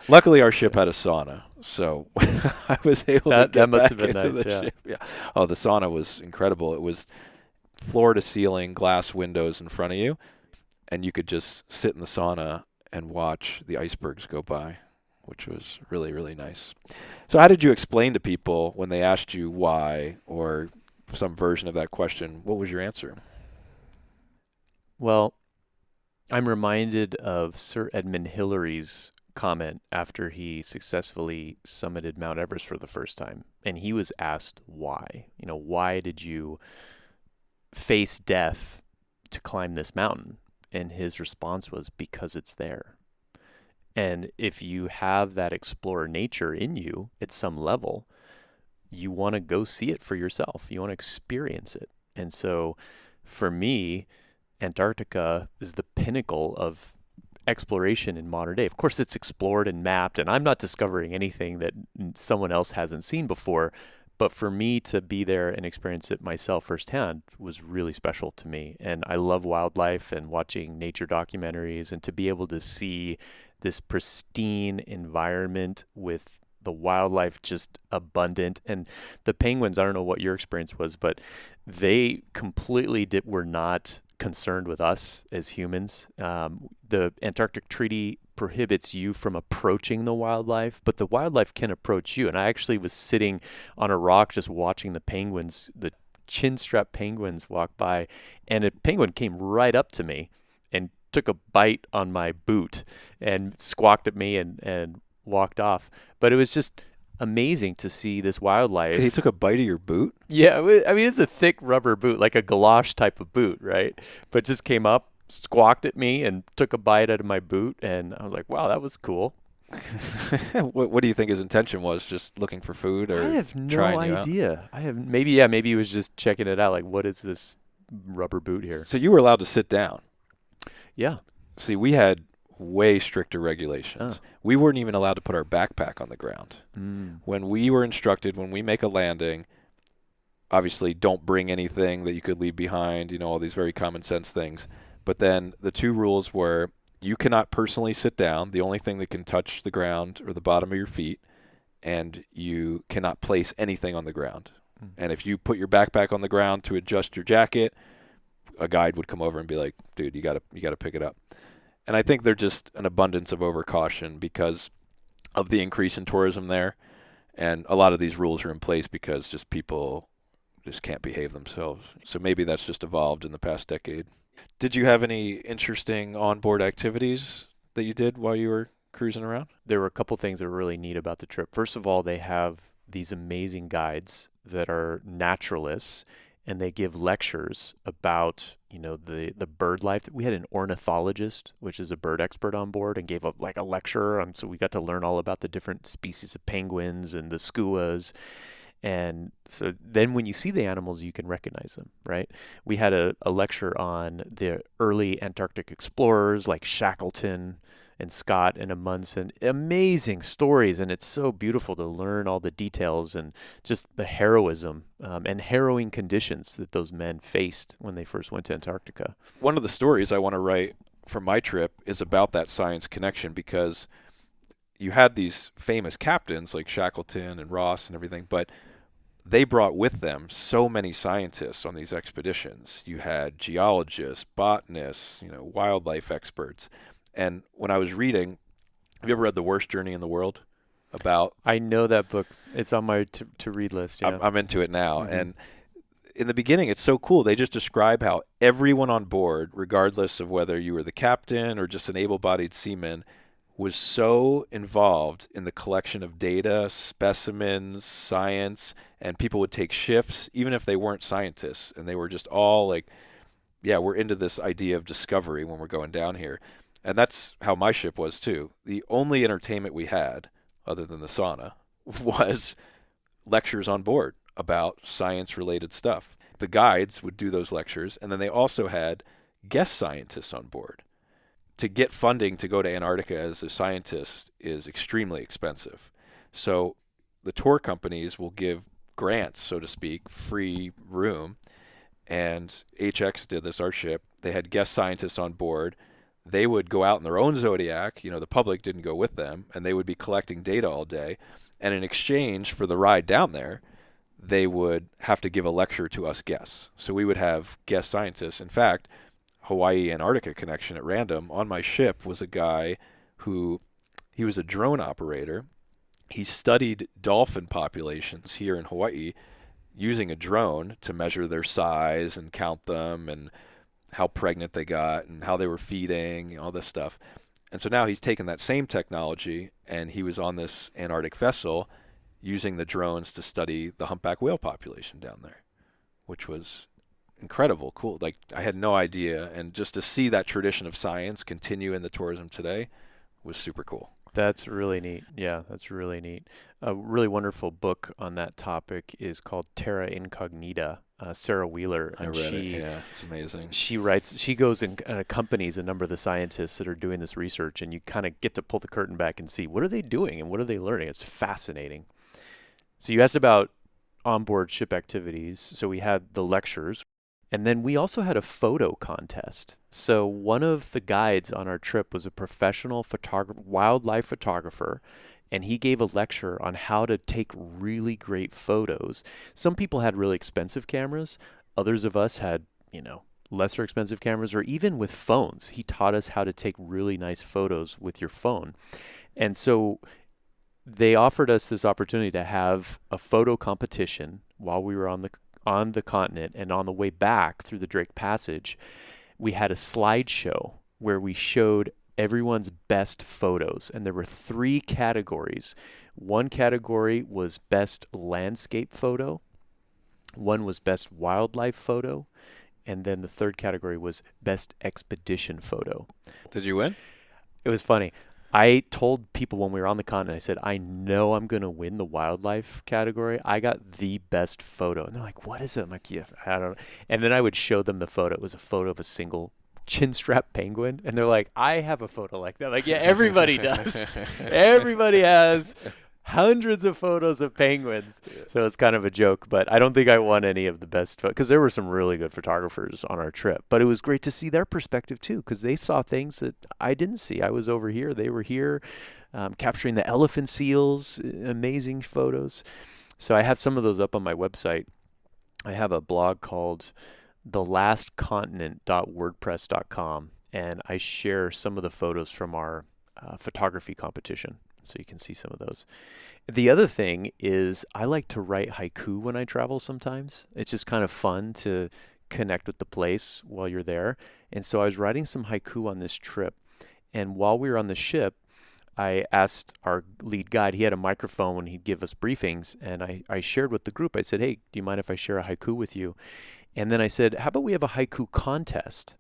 Luckily, our ship had a sauna, so I was able to That get must back have been into nice, the yeah. ship. Yeah. Oh, the sauna was incredible. It was floor to ceiling, glass windows in front of you, and you could just sit in the sauna and watch the icebergs go by, which was really, really nice. So how did you explain to people when they asked you why or some version of that question? What was your answer? Well, I'm reminded of Sir Edmund Hillary's comment after he successfully summited Mount Everest for the first time. And he was asked why. Why did you face death to climb this mountain? And his response was, because it's there. And if you have that explorer nature in you at some level, you want to go see it for yourself. You want to experience it. And so for me, Antarctica is the pinnacle of exploration in modern day. Of course, it's explored and mapped, and I'm not discovering anything that someone else hasn't seen before. But for me to be there and experience it myself firsthand was really special to me. And I love wildlife and watching nature documentaries, and to be able to see this pristine environment with the wildlife just abundant. And the penguins, I don't know what your experience was, but they completely were not concerned with us as humans. The Antarctic Treaty prohibits you from approaching the wildlife, but the wildlife can approach you. And I actually was sitting on a rock just watching the penguins, the chin-strap penguins, walk by, and a penguin came right up to me and took a bite on my boot and squawked at me and walked off. But it was just amazing to see this wildlife. And he took a bite of your boot? Yeah, I mean, it's a thick rubber boot, like a galosh type of boot, right? But just came up, squawked at me, and took a bite out of my boot, and I was like, wow, that was cool. What do you think his intention was? Just looking for food, or I have no trying you out? idea. Maybe he was just checking it out, like, what is this rubber boot here? So you were allowed to sit down. Yeah. See, we had way stricter regulations. We weren't even allowed to put our backpack on the ground. When we were instructed, when we make a landing, obviously don't bring anything that you could leave behind, all these very common sense things. But then the two rules were, you cannot personally sit down. The only thing that can touch the ground or the bottom of your feet, and you cannot place anything on the ground. And if you put your backpack on the ground to adjust your jacket, a guide would come over and be like, dude, you gotta pick it up. And I think they're just an abundance of overcaution because of the increase in tourism there. And a lot of these rules are in place because just people just can't behave themselves. So maybe that's just evolved in the past decade. Did you have any interesting onboard activities that you did while you were cruising around? There were a couple things that were really neat about the trip. First of all, they have these amazing guides that are naturalists, and they give lectures about, the bird life. We had an ornithologist, which is a bird expert on board, and gave a lecture. So we got to learn all about the different species of penguins and the skuas. And so then when you see the animals, you can recognize them, right? We had a lecture on the early Antarctic explorers like Shackleton and Scott and Amundsen. Amazing stories, and it's so beautiful to learn all the details and just the heroism and harrowing conditions that those men faced when they first went to Antarctica. One of the stories I want to write from my trip is about that science connection, because you had these famous captains like Shackleton and Ross and everything, but they brought with them so many scientists on these expeditions. You had geologists, botanists, wildlife experts. And when I was reading, have you ever read The Worst Journey in the World? I know that book. It's on my to-read list. Yeah. I'm into it now. Mm-hmm. And in the beginning, it's so cool. They just describe how everyone on board, regardless of whether you were the captain or just an able-bodied seaman, was so involved in the collection of data, specimens, science, and people would take shifts, even if they weren't scientists. And they were just all like, yeah, we're into this idea of discovery when we're going down here. And that's how my ship was too. The only entertainment we had, other than the sauna, was lectures on board about science-related stuff. The guides would do those lectures, and then they also had guest scientists on board. To get funding to go to Antarctica as a scientist is extremely expensive. So the tour companies will give grants, so to speak, free room. And HX did this, our ship. They had guest scientists on board. They would go out in their own Zodiac. The public didn't go with them, and they would be collecting data all day. And in exchange for the ride down there, they would have to give a lecture to us guests. So we would have guest scientists. In fact, Hawaii Antarctica connection at random on my ship was a guy he was a drone operator. He studied dolphin populations here in Hawaii using a drone to measure their size and count them and how pregnant they got and how they were feeding, all this stuff. And so now he's taken that same technology, and he was on this Antarctic vessel using the drones to study the humpback whale population down there, which was incredible, cool. Like, I had no idea, and just to see that tradition of science continue in the tourism today was super cool. That's really neat. Yeah, that's really neat. A really wonderful book on that topic is called Terra Incognita. Sarah Wheeler. I read it. Yeah, it's amazing. She goes and accompanies a number of the scientists that are doing this research, and you kind of get to pull the curtain back and see what are they doing and what are they learning. It's fascinating. So you asked about onboard ship activities. So we had the lectures. And then we also had a photo contest. So one of the guides on our trip was a professional wildlife photographer, and he gave a lecture on how to take really great photos. Some people had really expensive cameras. Others of us had, lesser expensive cameras, or even with phones. He taught us how to take really nice photos with your phone. And so they offered us this opportunity to have a photo competition while we were on the continent, and on the way back through the Drake Passage, we had a slideshow where we showed everyone's best photos, and there were 3 categories. One category was best landscape photo, one was best wildlife photo, and then the third category was best expedition photo. Did you win? It was funny. I told people when we were on the continent, I said, I know I'm going to win the wildlife category. I got the best photo. And they're like, what is it? I'm like, yeah, I don't know. And then I would show them the photo. It was a photo of a single chin strap penguin. And they're like, I have a photo like that. Like, yeah, everybody does. Everybody has hundreds of photos of penguins. So it's kind of a joke, but I don't think I won any of the best because there were some really good photographers on our trip. But it was great to see their perspective too, because they saw things that I didn't see. I was over here, they were here, capturing the elephant seals, amazing photos. So I have some of those up on my website. I have a blog called thelastcontinent.wordpress.com, and I share some of the photos from our photography competition. So you can see some of those. The other thing is I like to write haiku when I travel sometimes. It's just kind of fun to connect with the place while you're there. And so I was writing some haiku on this trip. And while we were on the ship, I asked our lead guide, he had a microphone when he'd give us briefings, and I shared with the group, I said, hey, do you mind if I share a haiku with you? And then I said, how about we have a haiku contest?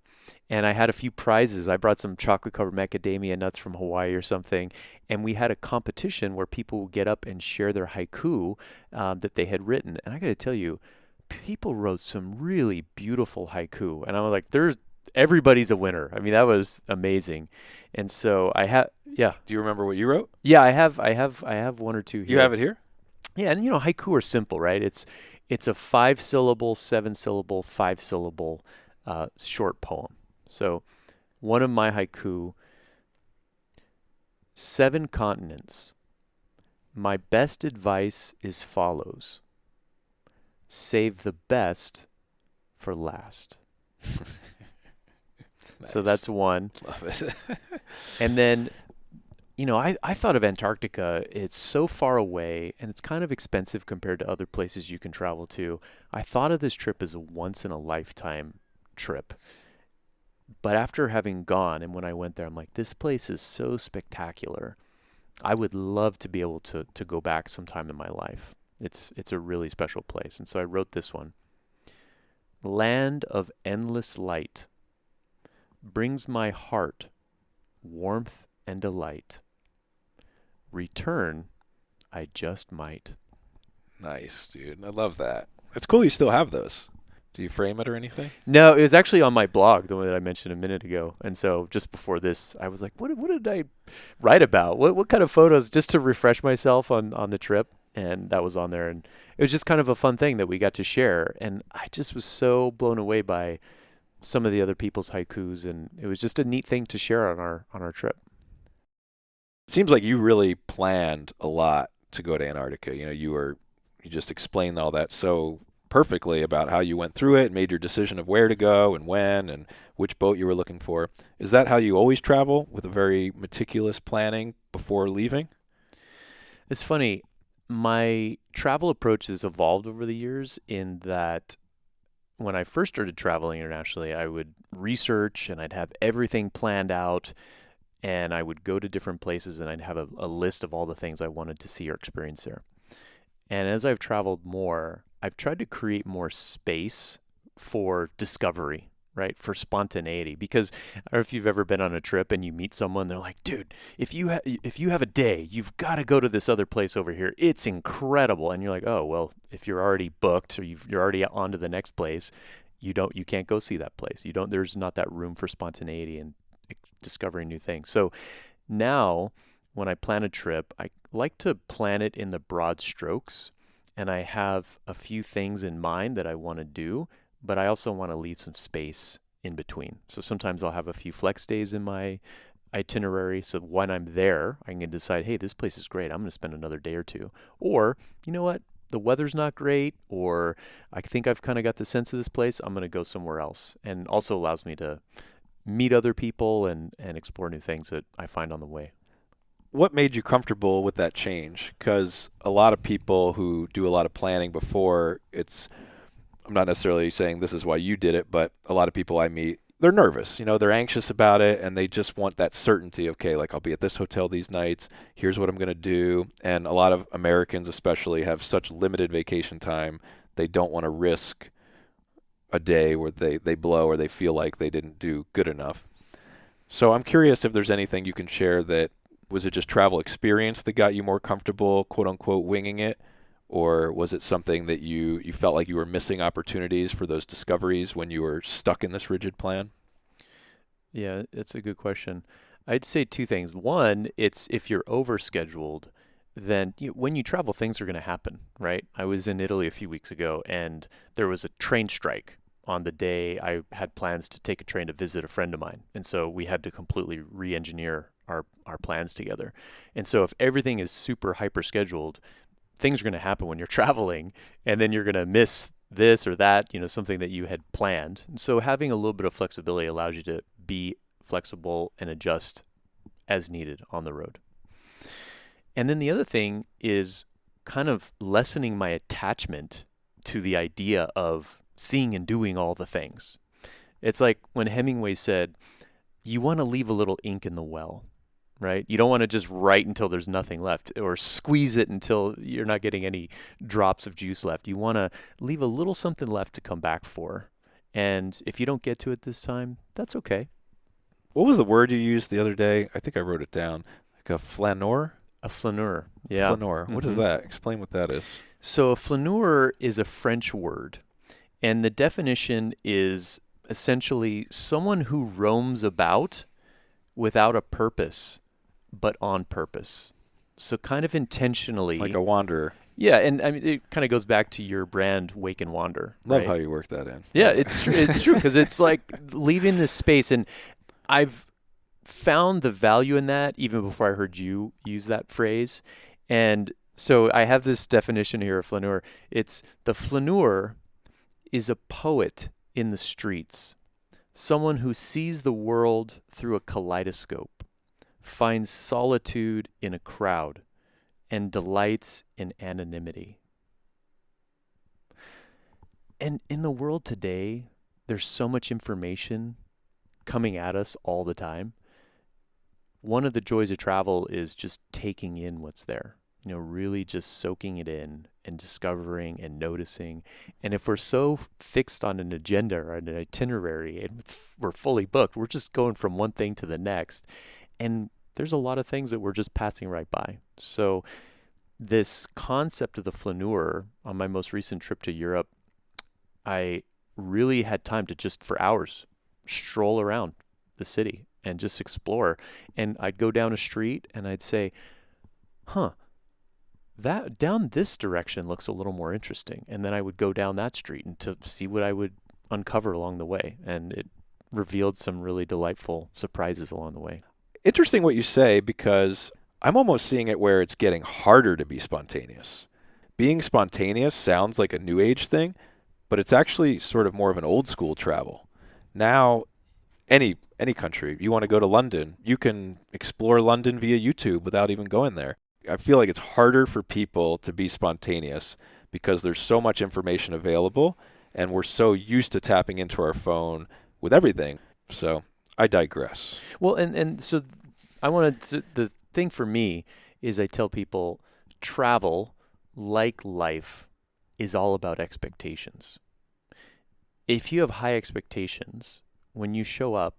And I had a few prizes. I brought some chocolate-covered macadamia nuts from Hawaii or something, and we had a competition where people would get up and share their haiku that they had written. And I got to tell you, people wrote some really beautiful haiku, and I was like, everybody's a winner. I mean, that was amazing. And so yeah. Do you remember what you wrote? Yeah, I have one or two here. You have it here? Yeah, and haiku are simple, right? It's a 5-syllable, 7-syllable, 5-syllable short poem. So one of my haiku, 7 continents. My best advice is follows. Save the best for last. Nice. So that's one. Love it. And then, I thought of Antarctica. It's so far away and it's kind of expensive compared to other places you can travel to. I thought of this trip as a once in a lifetime trip. But after having gone, and when I went there, I'm like, this place is so spectacular. I would love to be able to go back sometime in my life. It's a really special place. And so I wrote this one. Land of endless light brings my heart warmth and delight. Return, I just might. Nice, dude. I love that. It's cool you still have those. Do you frame it or anything? No, it was actually on my blog, the one that I mentioned a minute ago. And so just before this, I was like, what did I write about? What kind of photos, just to refresh myself on the trip? And that was on there. And it was just kind of a fun thing that we got to share. And I just was so blown away by some of the other people's haikus. And it was just a neat thing to share on our trip. It seems like you really planned a lot to go to Antarctica. You just explained all that so perfectly about how you went through it and made your decision of where to go and when and which boat you were looking for. Is that how you always travel, with a very meticulous planning before leaving? It's funny. My travel approach has evolved over the years in that when I first started traveling internationally, I would research and I'd have everything planned out, and I would go to different places and I'd have a list of all the things I wanted to see or experience there. And as I've traveled more, I've tried to create more space for discovery, right? For spontaneity. Because I don't know if you've ever been on a trip and you meet someone, they're like, dude, if you have a day, you've got to go to this other place over here. It's incredible. And you're like, oh, well, if you're already booked or you're already on to the next place, you can't go see that place. There's not that room for spontaneity and discovering new things. So now when I plan a trip, I like to plan it in the broad strokes, and I have a few things in mind that I want to do, but I also want to leave some space in between. So sometimes I'll have a few flex days in my itinerary. So when I'm there, I can decide, hey, this place is great. I'm going to spend another day or two. Or, you know what? The weather's not great, or I think I've kind of got the sense of this place. I'm going to go somewhere else. And also allows me to meet other people and explore new things that I find on the way. What made you comfortable with that change? Because a lot of people who do a lot of planning before, I'm not necessarily saying this is why you did it, but a lot of people I meet, they're nervous. They're anxious about it, and they just want that certainty. Okay, like I'll be at this hotel these nights. Here's what I'm going to do. And a lot of Americans especially have such limited vacation time. They don't want to risk a day where they blow or they feel like they didn't do good enough. So I'm curious if there's anything you can share that, was it just travel experience that got you more comfortable, quote unquote, winging it? Or was it something that you felt like you were missing opportunities for those discoveries when you were stuck in this rigid plan? Yeah, it's a good question. I'd say two things. One, it's if you're overscheduled, then when you travel, things are going to happen, right? I was in Italy a few weeks ago, and there was a train strike on the day I had plans to take a train to visit a friend of mine. And so we had to completely re-engineer our plans together. And so if everything is super hyper scheduled, things are going to happen when you're traveling, and then you're going to miss this or that, something that you had planned. And so having a little bit of flexibility allows you to be flexible and adjust as needed on the road. And then the other thing is kind of lessening my attachment to the idea of seeing and doing all the things. It's like when Hemingway said, you want to leave a little ink in the well, right? You don't want to just write until there's nothing left or squeeze it until you're not getting any drops of juice left. You want to leave a little something left to come back for. And if you don't get to it this time, that's okay. What was the word you used the other day? I think I wrote it down. Like a flaneur? A flaneur. Yeah. Flaneur. What is that? Explain what that is. So a flaneur is a French word, and the definition is essentially someone who roams about without a purpose, but on purpose. So kind of intentionally. Like a wanderer. Yeah, and I mean, it kind of goes back to your brand, Wake and Wander. Love right? how you work that in. Yeah, it's true. It's true because it's like leaving this space, and I've found the value in that even before I heard you use that phrase. And so I have this definition here of flaneur. It's the flaneur is a poet in the streets, someone who sees the world through a kaleidoscope, finds solitude in a crowd, and delights in anonymity. And in the world today, there's so much information coming at us all the time. One of the joys of travel is just taking in what's there, really just soaking it in and discovering and noticing. And if we're so fixed on an agenda or an itinerary and we're fully booked, we're just going from one thing to the next. And there's a lot of things that we're just passing right by. So this concept of the flaneur, on my most recent trip to Europe, I really had time to just for hours stroll around the city and just explore. And I'd go down a street and I'd say, that down this direction looks a little more interesting. And then I would go down that street and to see what I would uncover along the way. And it revealed some really delightful surprises along the way. Interesting what you say, because I'm almost seeing it where it's getting harder to be spontaneous. Being spontaneous sounds like a new age thing, but it's actually sort of more of an old school travel. Now, any country, you want to go to London, you can explore London via YouTube without even going there. I feel like it's harder for people to be spontaneous because there's so much information available and we're so used to tapping into our phone with everything. So I digress. Well, and so the thing for me is I tell people travel, like life, is all about expectations. If you have high expectations, when you show up,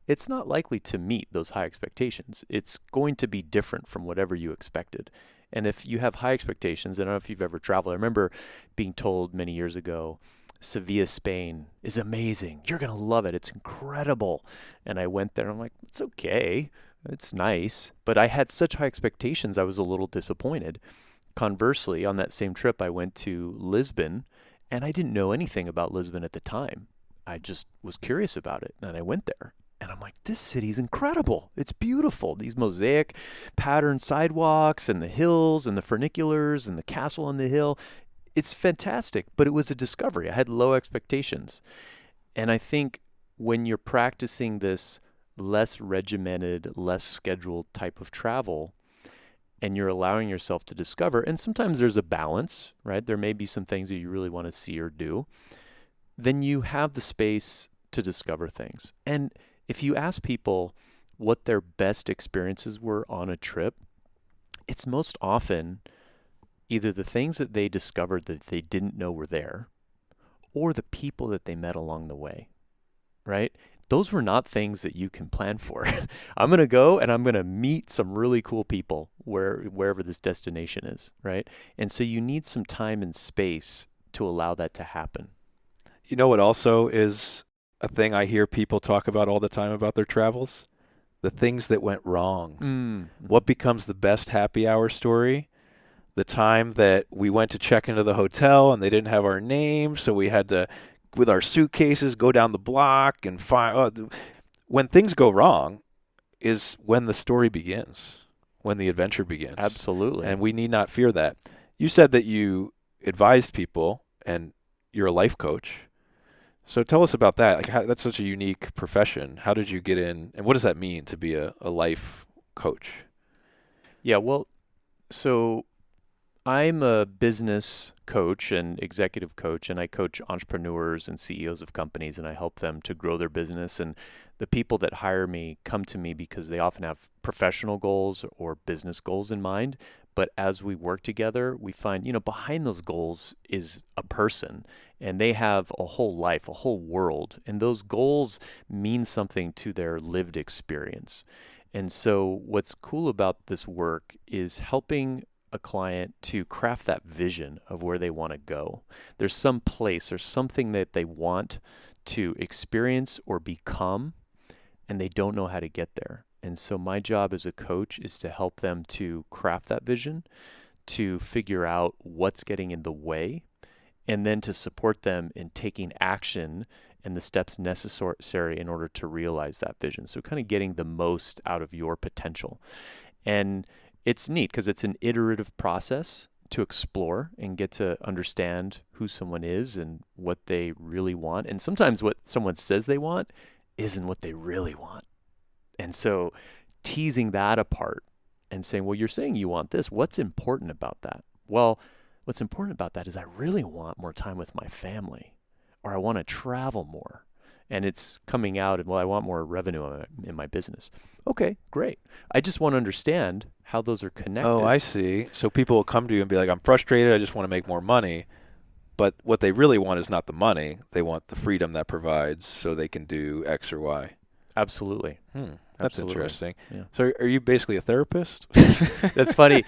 it's not likely to meet those high expectations. It's going to be different from whatever you expected. And if you have high expectations, I don't know if you've ever traveled. I remember being told many years ago, Sevilla, Spain is amazing. You're going to love it. It's incredible. And I went there and I'm like, it's okay. It's nice. But I had such high expectations, I was a little disappointed. Conversely, on that same trip, I went to Lisbon and I didn't know anything about Lisbon at the time. I just was curious about it and I went there. And I'm like, this city's incredible. It's beautiful. These mosaic patterned sidewalks and the hills and the funiculars and the castle on the hill. It's fantastic, but it was a discovery. I had low expectations. And I think when you're practicing this less regimented, less scheduled type of travel, and you're allowing yourself to discover, and sometimes there's a balance, right? There may be some things that you really want to see or do. Then you have the space to discover things. And if you ask people what their best experiences were on a trip, it's most often either the things that they discovered that they didn't know were there or the people that they met along the way, right? Those were not things that you can plan for. I'm going to go and I'm going to meet some really cool people wherever this destination is, right? And so you need some time and space to allow that to happen. You know what also is a thing I hear people talk about all the time about their travels? The things that went wrong. Mm-hmm. What becomes the best happy hour story? The time that we went to check into the hotel and they didn't have our name, so we had to, with our suitcases, go down the block and find. When things go wrong is when the story begins, when the adventure begins. Absolutely. And we need not fear that. You said that you advised people and you're a life coach. So tell us about that. Like, that's such a unique profession. How did you get in, and what does that mean to be a life coach? Yeah, well, so I'm a business coach and executive coach, and I coach entrepreneurs and CEOs of companies, and I help them to grow their business. And the people that hire me come to me because they often have professional goals or business goals in mind. But as we work together, we find, behind those goals is a person, and they have a whole life, a whole world. And those goals mean something to their lived experience. And so, what's cool about this work is helping a client to craft that vision of where they want to go. There's some place, there's something that they want to experience or become, and they don't know how to get there. And so my job as a coach is to help them to craft that vision, to figure out what's getting in the way, and then to support them in taking action and the steps necessary in order to realize that vision. So kind of getting the most out of your potential. And it's neat because it's an iterative process to explore and get to understand who someone is and what they really want. And sometimes what someone says they want isn't what they really want. And so teasing that apart and saying, well, you're saying you want this. What's important about that? Well, what's important about that is I really want more time with my family, or I want to travel more. And it's coming out and, well, I want more revenue in my business. Okay, great. I just want to understand how those are connected. Oh, I see. So people will come to you and be like, I'm frustrated. I just want to make more money. But what they really want is not the money. They want the freedom that provides so they can do X or Y. Absolutely. That's Absolutely. interesting. Yeah. So are you basically a therapist? That's funny.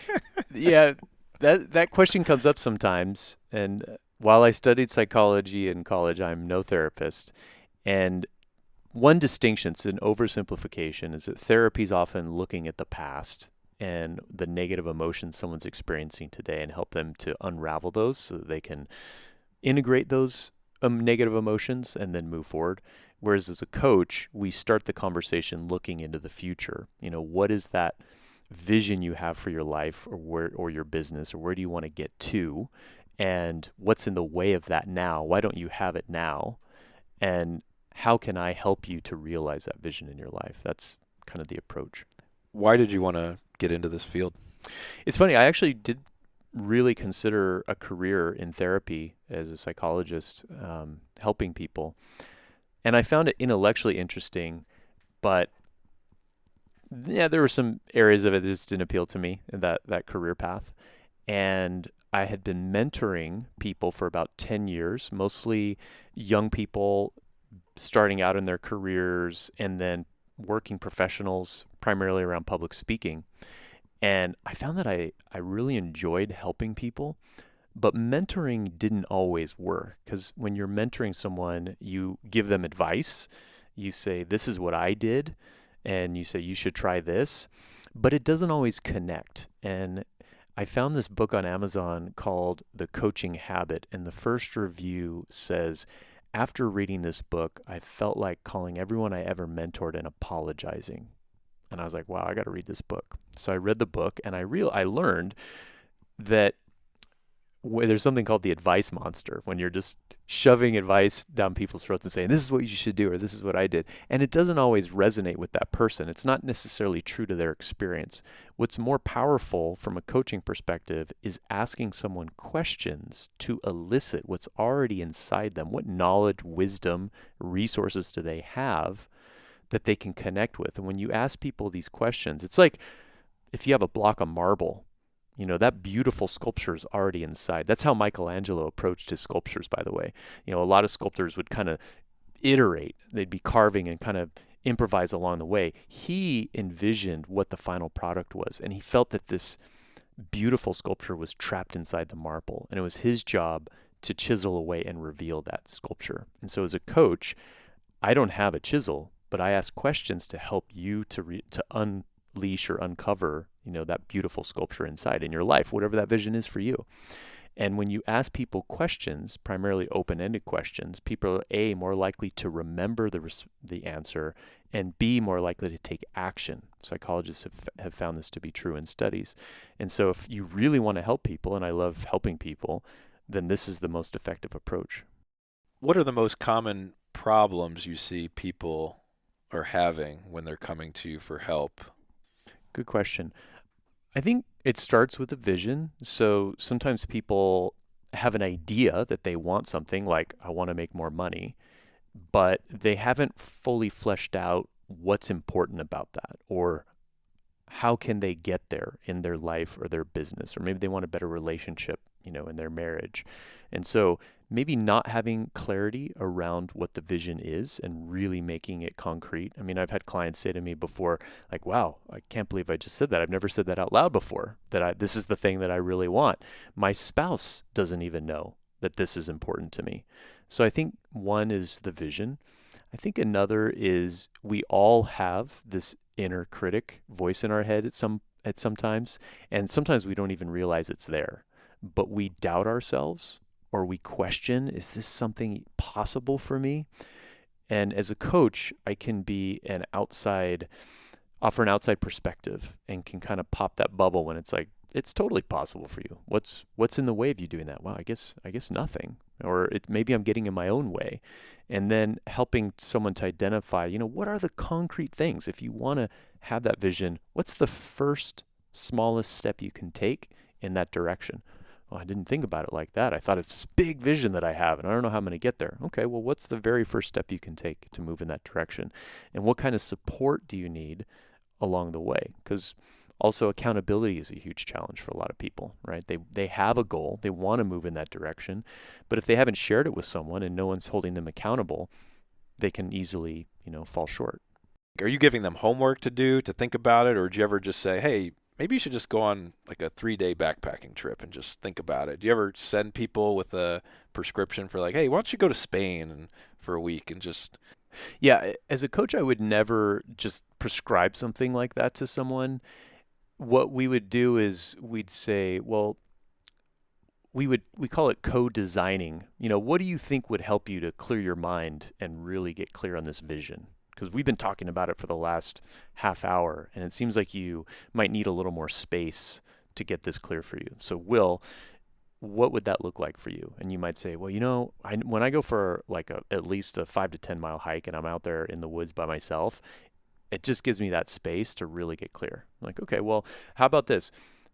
Yeah, that question comes up sometimes. And while I studied psychology in college, I'm no therapist. And one distinction, it's an oversimplification, is that therapy is often looking at the past and the negative emotions someone's experiencing today and help them to unravel those so that they can integrate those negative emotions and then move forward. Whereas as a coach, we start the conversation looking into the future. What is that vision you have for your life or your business, or where do you want to get to? And what's in the way of that now? Why don't you have it now? And how can I help you to realize that vision in your life? That's kind of the approach. Why did you want to get into this field? It's funny. I actually did really consider a career in therapy as a psychologist, helping people. And I found it intellectually interesting, but yeah, there were some areas of it that just didn't appeal to me in that career path. And I had been mentoring people for about 10 years, mostly young people starting out in their careers and then working professionals primarily around public speaking. And I found that I really enjoyed helping people, but mentoring didn't always work, because when you're mentoring someone, you give them advice. You say, this is what I did, and you say, you should try this, but it doesn't always connect. And I found this book on Amazon called The Coaching Habit, and the first review says, after reading this book, I felt like calling everyone I ever mentored and apologizing. And I was like, wow, I got to read this book. So I read the book, and I learned that there's something called the advice monster, when you're just shoving advice down people's throats and saying, this is what you should do, or this is what I did. And it doesn't always resonate with that person. It's not necessarily true to their experience. What's more powerful from a coaching perspective is asking someone questions to elicit what's already inside them. What knowledge, wisdom, resources do they have that they can connect with? And when you ask people these questions, it's like if you have a block of marble, that beautiful sculpture is already inside. That's how Michelangelo approached his sculptures, by the way. A lot of sculptors would kind of iterate. They'd be carving and kind of improvise along the way. He envisioned what the final product was, and he felt that this beautiful sculpture was trapped inside the marble, and it was his job to chisel away and reveal that sculpture. And so as a coach, I don't have a chisel, but I ask questions to help you to unleash or uncover that beautiful sculpture inside in your life, whatever that vision is for you. And when you ask people questions, primarily open-ended questions, people are A, more likely to remember the answer, and B, more likely to take action. Psychologists have found this to be true in studies. And so if you really want to help people, and I love helping people, then this is the most effective approach. What are the most common problems you see people are having when they're coming to you for help? Good question. I think it starts with a vision. So sometimes people have an idea that they want something, like I want to make more money, but they haven't fully fleshed out what's important about that, or how can they get there in their life or their business, or maybe they want a better relationship, in their marriage. And so maybe not having clarity around what the vision is and really making it concrete. I mean, I've had clients say to me before, like, wow, I can't believe I just said that. I've never said that out loud before, that this is the thing that I really want. My spouse doesn't even know that this is important to me. So I think one is the vision. I think another is we all have this inner critic voice in our head at sometimes, and sometimes we don't even realize it's there. But we doubt ourselves, or we question, is this something possible for me? And as a coach, I can be offer an outside perspective and can kind of pop that bubble when it's like, it's totally possible for you. What's in the way of you doing that? Well, I guess nothing. Or maybe I'm getting in my own way. And then helping someone to identify, what are the concrete things? If you want to have that vision, what's the first smallest step you can take in that direction? Well, I didn't think about it like that. I thought it's this big vision that I have, and I don't know how I'm going to get there. Okay, well, what's the very first step you can take to move in that direction? And what kind of support do you need along the way? Because also, accountability is a huge challenge for a lot of people, right? They have a goal, they want to move in that direction, but if they haven't shared it with someone and no one's holding them accountable, they can easily, fall short. Are you giving them homework to do, to think about it, or do you ever just say, hey, maybe you should just go on like a 3-day backpacking trip and just think about it? Do you ever send people with a prescription for like, hey, why don't you go to Spain for a week and just... Yeah, as a coach, I would never just prescribe something like that to someone. What we would do is we'd say, well, we call it co-designing. What do you think would help you to clear your mind and really get clear on this vision? Because we've been talking about it for the last half hour, and it seems like you might need a little more space to get this clear for you. So, Will, what would that look like for you? And you might say, well, when I go for like at least a 5 to 10 mile hike and I'm out there in the woods by myself, it just gives me that space to really get clear. Like, okay, well, how about this?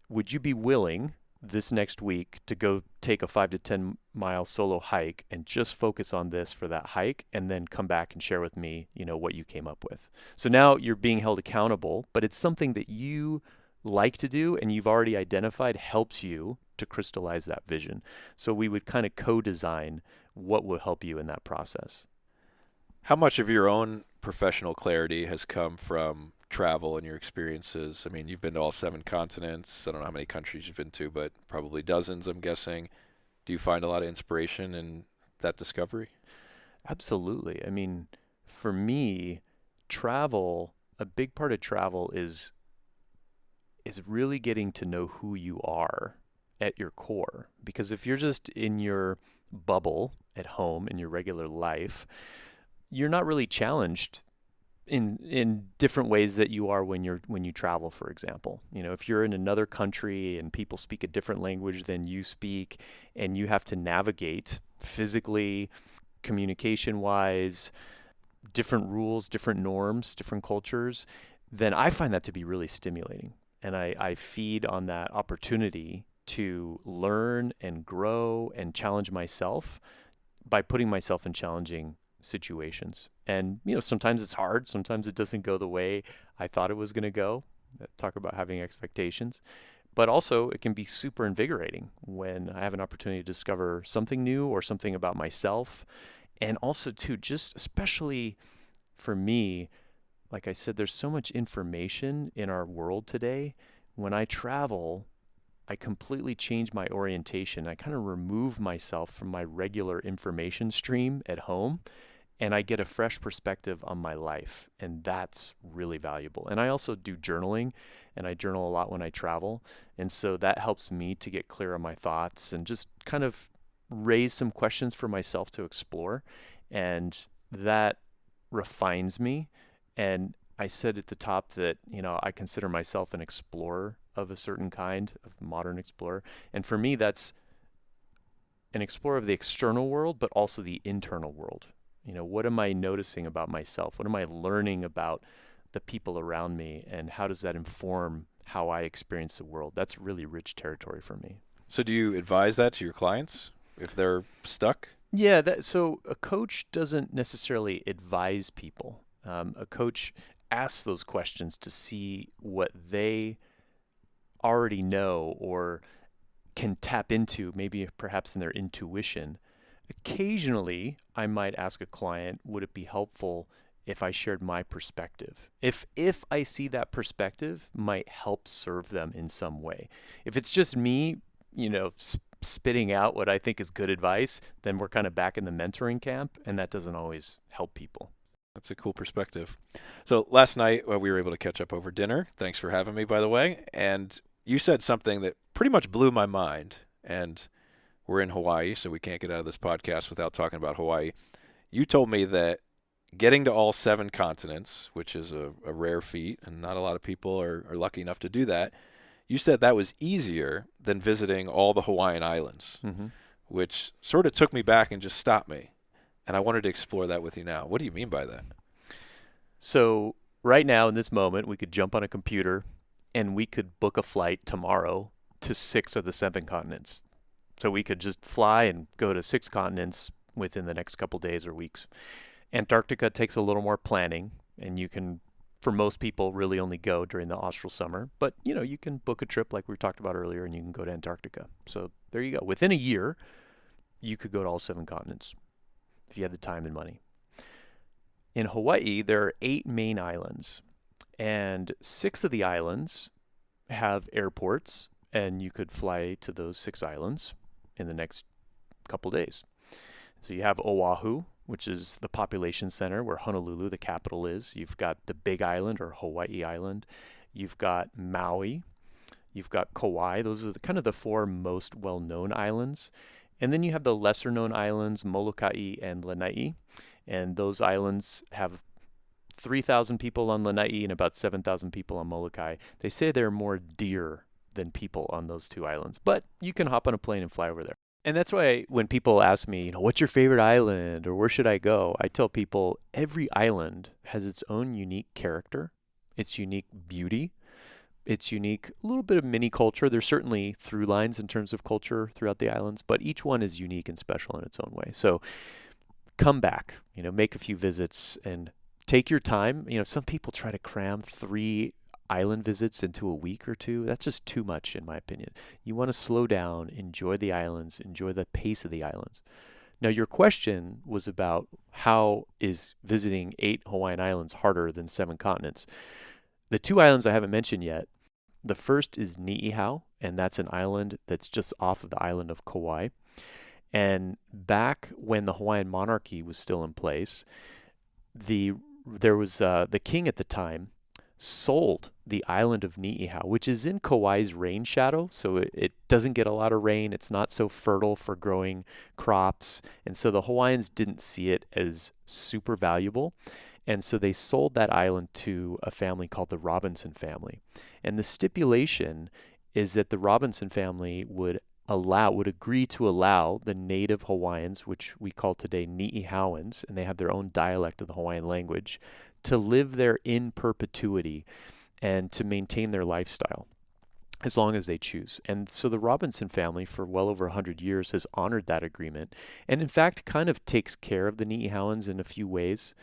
Would you be willing this next week to go take a 5 to 10 mile solo hike and just focus on this for that hike, and then come back and share with me, what you came up with? So now you're being held accountable, but it's something that you like to do and you've already identified helps you to crystallize that vision. So we would kind of co-design what will help you in that process. How much of your own professional clarity has come from travel and your experiences? I mean, you've been to all 7 continents. I don't know how many countries you've been to, but probably dozens, I'm guessing. Do you find a lot of inspiration in that discovery? Absolutely. I mean, for me, a big part of travel is really getting to know who you are at your core. Because if you're just in your bubble at home in your regular life, you're not really challenged in different ways that you are when you travel, for example. If you're in another country and people speak a different language than you speak, and you have to navigate physically, communication-wise, different rules, different norms, different cultures, then I find that to be really stimulating. And I feed on that opportunity to learn and grow and challenge myself by putting myself in challenging situations. And, sometimes it's hard. Sometimes it doesn't go the way I thought it was going to go. Talk about having expectations. But also it can be super invigorating when I have an opportunity to discover something new or something about myself. And also too, just especially for me, like I said, there's so much information in our world today. When I travel, I completely change my orientation. I kind of remove myself from my regular information stream at home, and I get a fresh perspective on my life, and that's really valuable. And I also do journaling, and I journal a lot when I travel, and so that helps me to get clear on my thoughts and just kind of raise some questions for myself to explore, and that refines me. And I said at the top that, I consider myself an explorer of a certain kind, of modern explorer. And for me, that's an explorer of the external world, but also the internal world. What am I noticing about myself? What am I learning about the people around me? And how does that inform how I experience the world. That's really rich territory for me. So do you advise that to your clients if they're stuck? Yeah, so a coach doesn't necessarily advise people. A coach asks those questions to see what they already know or can tap into, maybe perhaps in their intuition. Occasionally, I might ask a client, would it be helpful if I shared my perspective? If I see that perspective might help serve them in some way. If it's just me, spitting out what I think is good advice, then we're kind of back in the mentoring camp, and that doesn't always help people. That's a cool perspective. So last night, we were able to catch up over dinner. Thanks for having me, by the way. And you said something that pretty much blew my mind. And we're in Hawaii, so we can't get out of this podcast without talking about Hawaii. You told me that getting to all 7 continents, which is a rare feat, and not a lot of people are lucky enough to do that, you said that was easier than visiting all the Hawaiian Islands, which sort of took me back and just stopped me. And I wanted to explore that with you now. What do you mean by that? So right now in this moment, we could jump on a computer and we could book a flight tomorrow to 6 of the 7 continents. So we could just fly and go to 6 continents within the next couple days or weeks. Antarctica takes a little more planning, and you can, for most people, really only go during the austral summer. But, you can book a trip like we talked about earlier, and you can go to Antarctica. So there you go. Within a year, you could go to all 7 continents if you had the time and money. In Hawaii, there are 8 main islands, and 6 of the islands have airports, and you could fly to those 6 islands in the next couple days. So you have Oahu, which is the population center where Honolulu, the capital, is. You've got the Big Island or Hawaii Island. You've got Maui. You've got Kauai. Those are kind of the 4 most well-known islands. And then you have the lesser-known islands, Molokai and Lanai. And those islands have 3,000 people on Lanai and about 7,000 people on Molokai. They say there are more deer than people on those 2 islands. But you can hop on a plane and fly over there. And that's why when people ask me, what's your favorite island or where should I go? I tell people every island has its own unique character, its unique beauty, its unique little bit of mini culture. There's certainly through lines in terms of culture throughout the islands, but each one is unique and special in its own way. So come back, make a few visits and take your time. Some people try to cram 3 island visits into a week or 2. That's just too much, in my opinion. You want to slow down, enjoy the islands, enjoy the pace of the islands. Now, your question was about how is visiting 8 Hawaiian Islands harder than 7 continents. The 2 islands I haven't mentioned yet, the first is Ni'ihau, and that's an island that's just off of the island of Kauai. And back when the Hawaiian monarchy was still in place, there was the king at the time sold the island of Ni'ihau, which is in Kauai's rain shadow, so it doesn't get a lot of rain. It's not so fertile for growing crops, and so the Hawaiians didn't see it as super valuable, and so they sold that island to a family called the Robinson family. And the stipulation is that the Robinson family would agree to allow the native Hawaiians, which we call today Ni'ihauans, and they have their own dialect of the Hawaiian language, to live there in perpetuity and to maintain their lifestyle as long as they choose. And so the Robinson family for well over 100 years has honored that agreement and in fact kind of takes care of the Ni'ihauans in a few ways.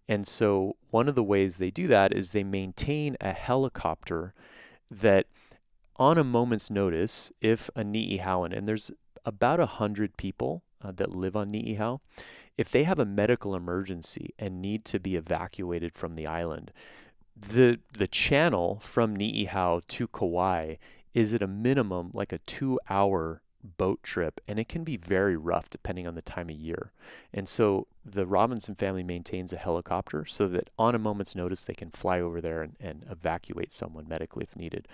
And so one of the ways they do that is they maintain a helicopter that on a moment's notice, if a Ni'ihauan, and there's about 100 people that live on Ni'ihau, if they have a medical emergency and need to be evacuated from the island, the channel from Ni'ihau to Kauai is at a minimum like a 2-hour boat trip, and it can be very rough depending on the time of year. And so the Robinson family maintains a helicopter so that on a moment's notice they can fly over there and evacuate someone medically if needed.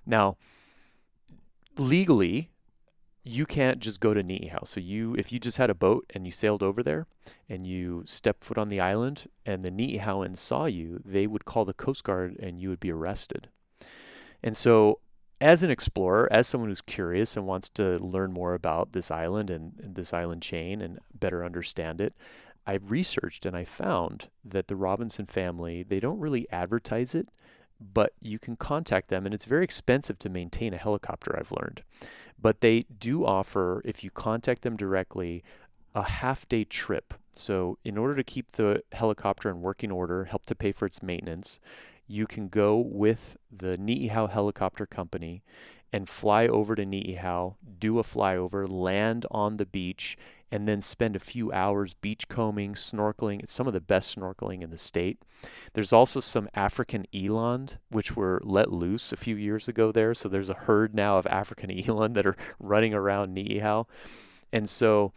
Now, legally, you can't just go to Ni'ihau. So if you just had a boat and you sailed over there and you stepped foot on the island and the Ni'ihauans saw you, they would call the Coast Guard and you would be arrested. And so as an explorer, as someone who's curious and wants to learn more about this island and this island chain and better understand it, I researched and I found that the Robinson family, they don't really advertise it, but you can contact them, and it's very expensive to maintain a helicopter, I've learned. But they do offer, if you contact them directly, a half-day trip. So in order to keep the helicopter in working order, help to pay for its maintenance, you can go with the Ni'ihau Helicopter Company and fly over to Ni'ihau, do a flyover, land on the beach, and then spend a few hours beach combing, snorkeling. It's some of the best snorkeling in the state. There's also some African eland, which were let loose a few years ago there. So there's a herd now of African eland that are running around Ni'ihau. And so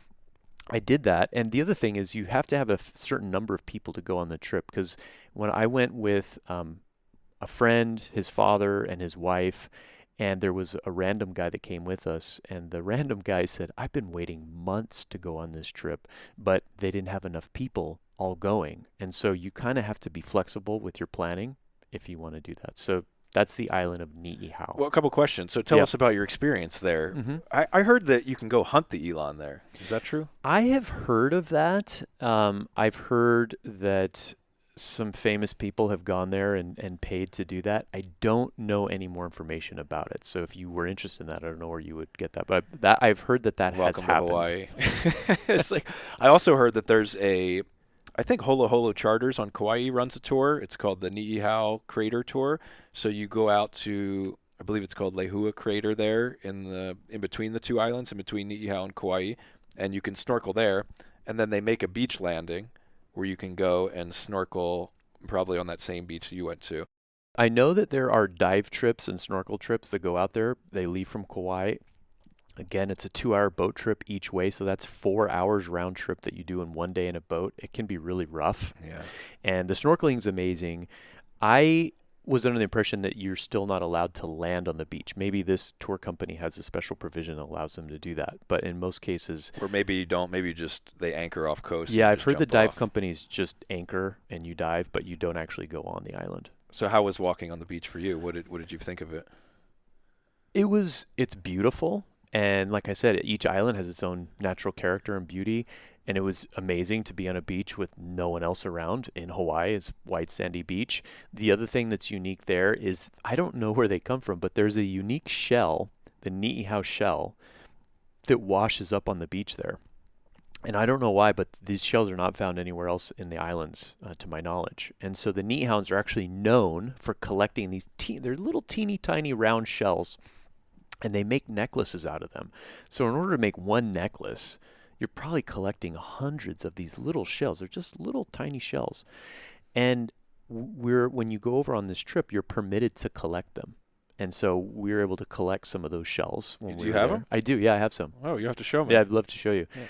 I did that. And the other thing is you have to have a certain number of people to go on the trip, because when I went with a friend, his father, and his wife, and there was a random guy that came with us, and the random guy said, I've been waiting months to go on this trip, but they didn't have enough people all going. And so you kind of have to be flexible with your planning if you want to do that. So that's the island of Ni'ihau. Well, a couple questions. So tell us about your experience there. Mm-hmm. I heard that you can go hunt the eland there. Is that true? I have heard of that. I've heard that some famous people have gone there and paid to do that. I don't know any more information about it. So if you were interested in that, I don't know where you would get that. But that I've heard that has happened. Welcome to Hawaii. It's like, I also heard that there's I think Holo Holo Charters on Kauai runs a tour. It's called the Ni'ihau Crater Tour. So you go out to, I believe it's called Lehua Crater there in between the two islands, in between Ni'ihau and Kauai, and you can snorkel there. And then they make a beach landing where you can go and snorkel probably on that same beach you went to. I know that there are dive trips and snorkel trips that go out there. They leave from Kauai. Again, it's a 2-hour boat trip each way, so that's 4 hours round trip that you do in one day in a boat. It can be really rough. Yeah. And the snorkeling is amazing. I was under the impression that you're still not allowed to land on the beach. Maybe this tour company has a special provision that allows them to do that. But in most cases... Or maybe you don't. Maybe just they anchor off coast. Yeah, I've heard the dive off. companies just anchor and you dive, but you don't actually go on the island. So how was walking on the beach for you? What did you think of it? It's beautiful. And like I said, each island has its own natural character and beauty. And it was amazing to be on a beach with no one else around. In Hawaii, it's white sandy beach. The other thing that's unique there is, I don't know where they come from, but there's a unique shell, the Ni'ihau shell, that washes up on the beach there. And I don't know why, but these shells are not found anywhere else in the islands, to my knowledge. And so the Ni'ihaus are actually known for collecting these, they're little teeny tiny round shells, and they make necklaces out of them. So in order to make one necklace, you're probably collecting hundreds of these little shells. They're just little tiny shells. And when you go over on this trip, you're permitted to collect them. And so we were able to collect some of those shells. Do you have them? I do, yeah, I have some. Oh, you have to show me. Yeah, I'd love to show you. Yeah.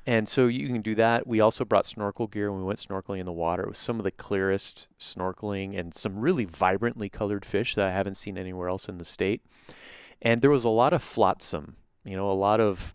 And so you can do that. We also brought snorkel gear when we went snorkeling in the water. It was some of the clearest snorkeling and some really vibrantly colored fish that I haven't seen anywhere else in the state. And there was a lot of flotsam, a lot of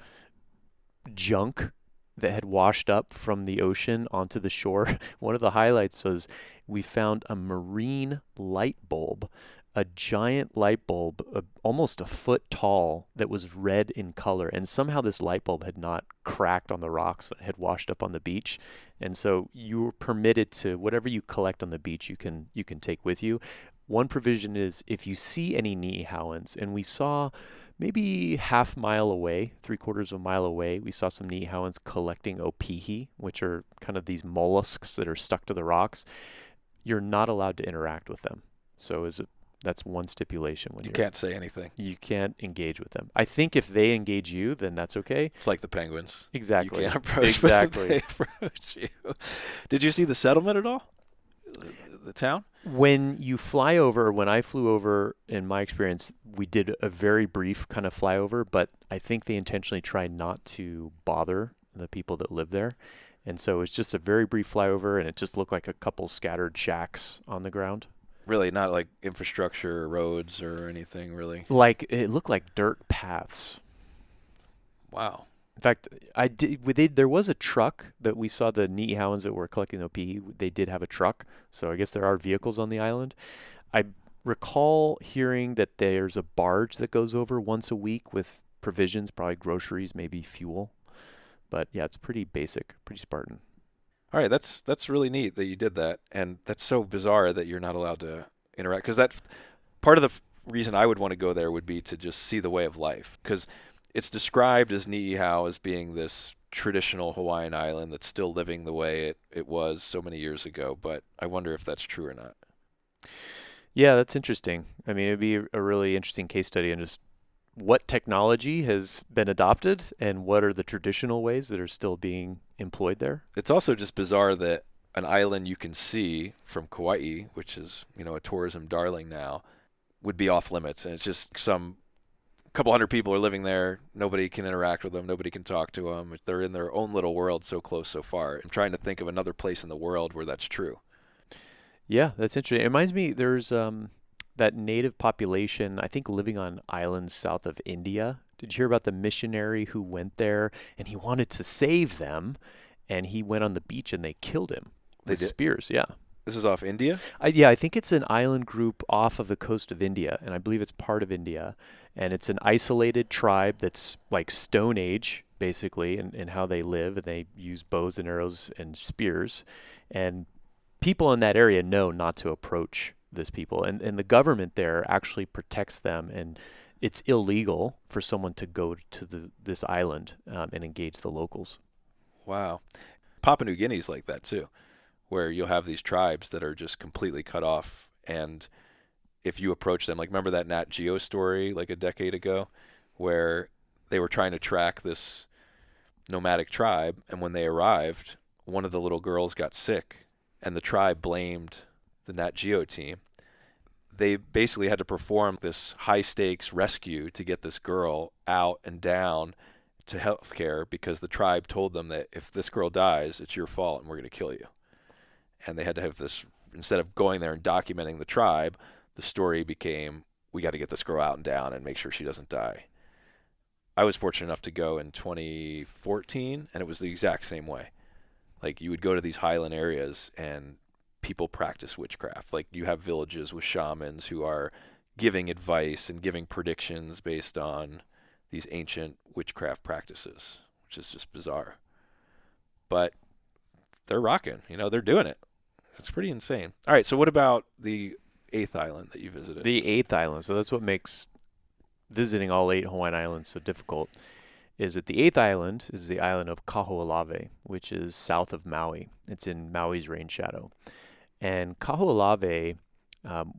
junk that had washed up from the ocean onto the shore. One of the highlights was we found a marine light bulb, a giant light bulb, almost a foot tall, that was red in color. And somehow this light bulb had not cracked on the rocks, but had washed up on the beach. And so you were permitted to, whatever you collect on the beach, you can take with you. One provision is if you see any Ni'ihauans, and we saw maybe half mile away, 3/4 of a mile away, we saw some Ni'ihauans collecting opihi, which are kind of these mollusks that are stuck to the rocks. You're not allowed to interact with them. So that's one stipulation. When you can't say anything. You can't engage with them. I think if they engage you, then that's okay. It's like the penguins. Exactly. You can't approach them. They approach you. Did you see the settlement at all? The town? When you fly over, or when I flew over, in my experience, we did a very brief kind of flyover, but I think they intentionally tried not to bother the people that live there. And so it was just a very brief flyover, and it just looked like a couple scattered shacks on the ground. Really, not like infrastructure or roads or anything, really? Like, it looked like dirt paths. Wow. In fact, there was a truck that we saw, the Ni'ihauans that were collecting the opihi. They did have a truck, so I guess there are vehicles on the island. I recall hearing that there's a barge that goes over once a week with provisions, probably groceries, maybe fuel. But yeah, it's pretty basic, pretty Spartan. All right, that's really neat that you did that, and that's so bizarre that you're not allowed to interact? Because that part of the reason I would want to go there would be to just see the way of life, because it's described as Niihau as being this traditional Hawaiian island that's still living the way it was so many years ago, but I wonder if that's true or not. Yeah, that's interesting. I mean, it'd be a really interesting case study on just what technology has been adopted and what are the traditional ways that are still being employed there. It's also just bizarre that an island you can see from Kauai, which is, a tourism darling now, would be off limits. And it's just some couple hundred people are living there. Nobody can interact with them. Nobody can talk to them. They're in their own little world so close so far. I'm trying to think of another place in the world where that's true. Yeah, that's interesting. It reminds me, there's that native population, I think, living on islands south of India. Did you hear about the missionary who went there and he wanted to save them, and he went on the beach and they killed him They with did. spears? Yeah. This is off India? Yeah, I think it's an island group off of the coast of India, and I believe it's part of India. And it's an isolated tribe that's like Stone Age, basically, in how they live, and they use bows and arrows and spears. And people in that area know not to approach this people, and the government there actually protects them, and it's illegal for someone to go to this island and engage the locals. Wow. Papua New Guinea's like that too, where you'll have these tribes that are just completely cut off, and if you approach them, like remember that Nat Geo story like a decade ago where they were trying to track this nomadic tribe, and when they arrived, one of the little girls got sick and the tribe blamed the Nat Geo team. They basically had to perform this high stakes rescue to get this girl out and down to healthcare because the tribe told them that if this girl dies, it's your fault and we're going to kill you. And they had to have this, instead of going there and documenting the tribe, the story became, we got to get this girl out and down and make sure she doesn't die. I was fortunate enough to go in 2014, and it was the exact same way. Like, you would go to these highland areas and people practice witchcraft. Like, you have villages with shamans who are giving advice and giving predictions based on these ancient witchcraft practices, which is just bizarre. But they're rocking, they're doing it. It's pretty insane. All right, so what about the 8th island that you visited? The 8th island. So that's what makes visiting all 8 Hawaiian Islands so difficult, is that the 8th island is the island of Kaho'olawe, which is south of Maui. It's in Maui's rain shadow. And Kaho'olawe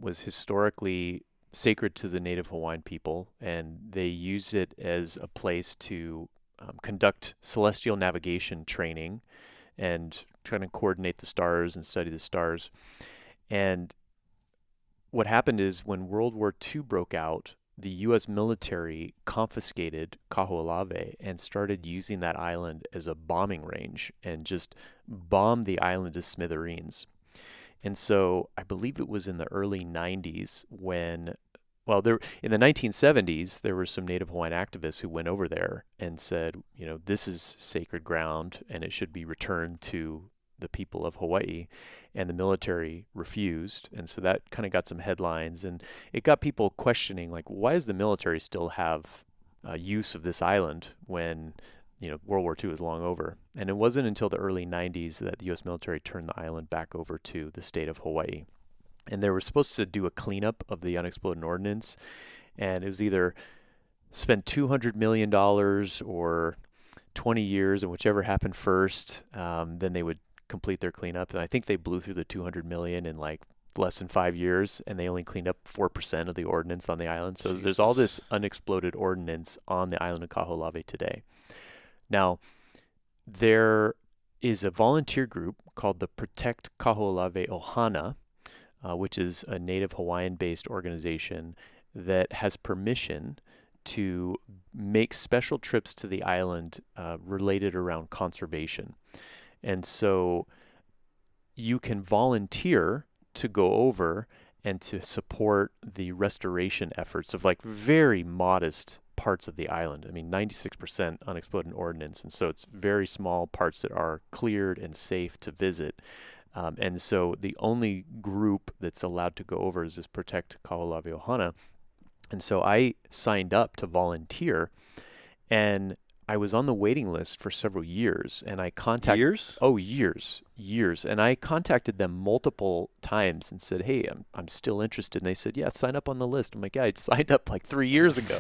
was historically sacred to the native Hawaiian people, and they used it as a place to conduct celestial navigation training and trying to coordinate the stars and study the stars. And what happened is when World War II broke out, the U.S. military confiscated Kaho'olawe and started using that island as a bombing range and just bombed the island to smithereens. And so I believe it was in the early 90s when, in the 1970s, there were some Native Hawaiian activists who went over there and said, this is sacred ground and it should be returned to the people of Hawaii, and the military refused. And so that kind of got some headlines, and it got people questioning, like, why does the military still have use of this island when World War II is long over? And it wasn't until the early 90s that the U.S. military turned the island back over to the state of Hawaii. And they were supposed to do a cleanup of the unexploded ordnance, and it was either spend $200 million or 20 years, and whichever happened first, then they would complete their cleanup. And I think they blew through the 200 million in like less than 5 years, and they only cleaned up 4% of the ordnance on the island. So Jesus. There's all this unexploded ordnance on the island of Kaho'olawe today. Now, there is a volunteer group called the Protect Kaho'olawe Ohana, which is a native Hawaiian-based organization that has permission to make special trips to the island related around conservation. And so you can volunteer to go over and to support the restoration efforts of like very modest parts of the island. I mean, 96% unexploded ordnance, and so it's very small parts that are cleared and safe to visit. And so the only group that's allowed to go over is this Protect Kaho'olawe Ohana. And so I signed up to volunteer, and I was on the waiting list for several years, and I contacted Years? years, and I contacted them multiple times and said, "Hey, I'm still interested." And they said, "Yeah, sign up on the list." I'm like, "Yeah, I signed up like 3 years ago."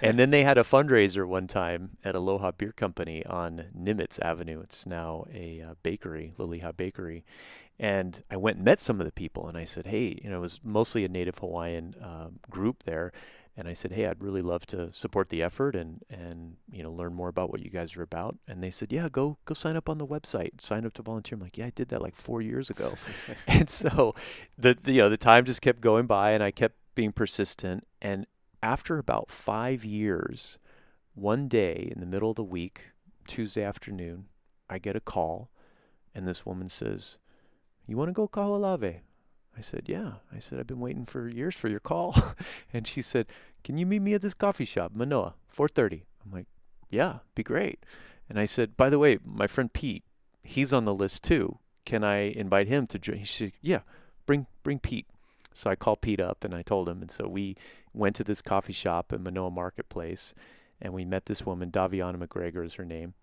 And then they had a fundraiser one time at Aloha Beer Company on Nimitz Avenue. It's now a bakery, Liliha Bakery. And I went and met some of the people, and I said, "Hey, it was mostly a Native Hawaiian group there." And I said, "Hey, I'd really love to support the effort and learn more about what you guys are about." And they said, "Yeah, go sign up on the website, sign up to volunteer." I'm like, "Yeah, I did that like 4 years ago." And so the time just kept going by, and I kept being persistent. And after about 5 years, one day in the middle of the week, Tuesday afternoon, I get a call, and this woman says, "You want to go Kaho'olawe?" I said, "Yeah." I said, "I've been waiting for years for your call." And she said, "Can you meet me at this coffee shop, Manoa, 4:30? I'm like, "Yeah, be great." And I said, "By the way, my friend Pete, he's on the list too. Can I invite him to join?" He said, "Yeah, bring Pete." So I called Pete up and I told him. And so we went to this coffee shop in Manoa Marketplace, and we met this woman, Daviana McGregor is her name.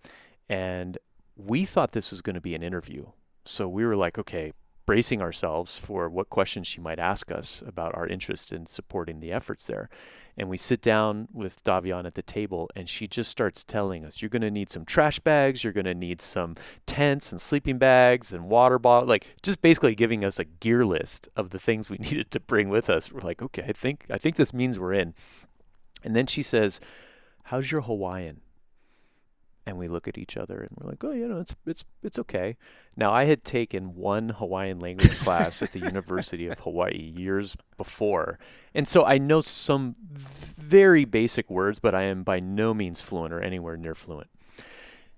And we thought this was going to be an interview. So we were like, okay, bracing ourselves for what questions she might ask us about our interest in supporting the efforts there. And we sit down with Davian at the table, and she just starts telling us, "You're going to need some trash bags, you're going to need some tents and sleeping bags and water bottle," like just basically giving us a gear list of the things we needed to bring with us. We're like, okay, I think this means we're in. And then she says, "How's your Hawaiian?" And we look at each other and we're like, "Oh, it's okay." Now, I had taken one Hawaiian language class at the University of Hawaii years before. And so I know some very basic words, but I am by no means fluent or anywhere near fluent.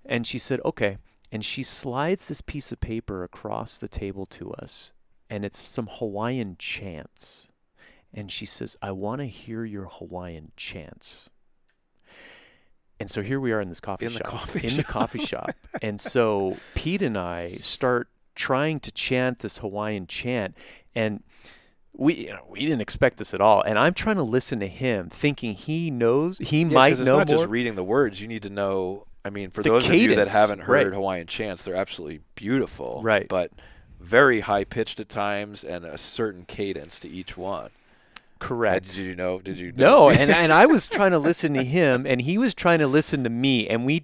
And she said, "Okay." And she slides this piece of paper across the table to us, and it's some Hawaiian chants. And she says, "I want to hear your Hawaiian chants." And so here we are in this coffee shop. And so Pete and I start trying to chant this Hawaiian chant, and we didn't expect this at all. And I'm trying to listen to him, thinking he knows, he might know more. Because it's not just reading the words. You need to know. I mean, for those cadence, of you that haven't heard right. Hawaiian chants, they're absolutely beautiful. Right. But very high pitched at times, and a certain cadence to each one. Correct. Did you know? No, and I was trying to listen to him, and he was trying to listen to me, and we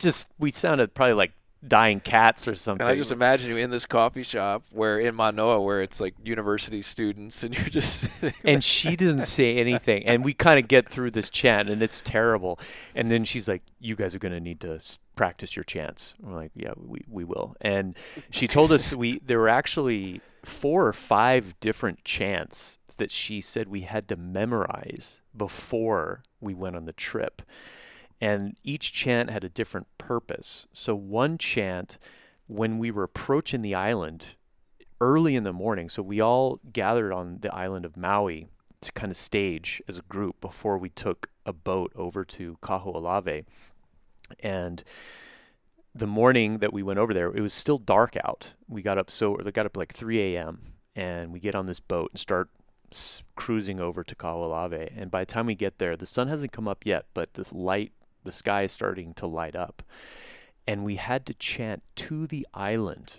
sounded probably like dying cats or something. And I just imagine you in this coffee shop in Manoa, where it's like university students, and you're just sitting and she doesn't say anything, and we kind of get through this chant, and it's terrible. And then she's like, "You guys are going to need to practice your chants." We're like, "Yeah, we will." And she told us there were actually 4 or 5 different chants that she said we had to memorize before we went on the trip. And each chant had a different purpose. So one chant, when we were approaching the island early in the morning, so we all gathered on the island of Maui to kind of stage as a group before we took a boat over to Kaho'olawe. And the morning that we went over there, it was still dark out. We got up like 3 a.m. and we get on this boat and start cruising over to Kaho'olawe. And by the time we get there, the sun hasn't come up yet, but the sky is starting to light up. And we had to chant to the island,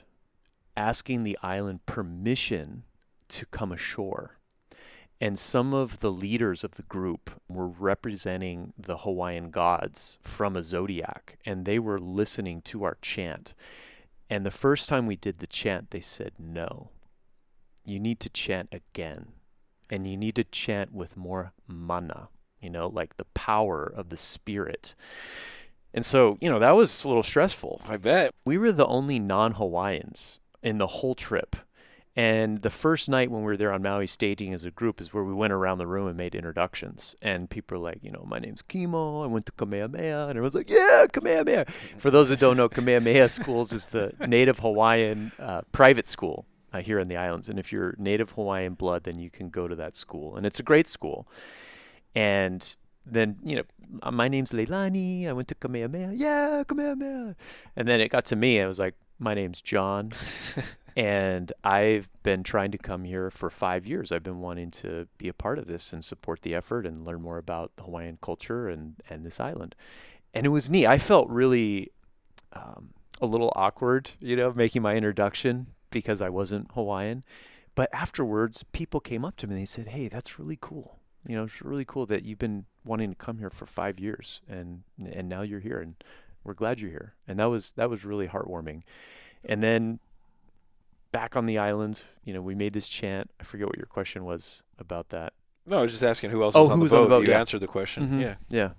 asking the island permission to come ashore. And some of the leaders of the group were representing the Hawaiian gods from a zodiac, and they were listening to our chant. And the first time we did the chant, they said, "No, you need to chant again. And you need to chant with more mana, like the power of the spirit." And so, that was a little stressful. I bet. We were the only non-Hawaiians in the whole trip. And the first night when we were there on Maui staging as a group is where we went around the room and made introductions. And people were like, "My name's Kimo. I went to Kamehameha." And everyone's like, "Yeah, Kamehameha." For those that don't know, Kamehameha Schools is the Native Hawaiian private school here in the islands. And if you're Native Hawaiian blood, then you can go to that school. And it's a great school. And then, "My name's Leilani. I went to Kamehameha." "Yeah, Kamehameha." And then it got to me. I was like, "My name's John." And I've been trying to come here for 5 years. I've been wanting to be a part of this and support the effort and learn more about Hawaiian culture and this island. And it was neat. I felt really a little awkward, making my introduction because I wasn't Hawaiian. But afterwards, people came up to me and they said, "Hey, that's really cool. It's really cool that you've been wanting to come here for 5 years, and now you're here, and we're glad you're here." And that was really heartwarming. And then back on the island, we made this chant. I forget what your question was about that. No, I was just asking who else was on who the was on the boat. boat, You yeah. answered the question. Mm-hmm. Yeah. Yeah.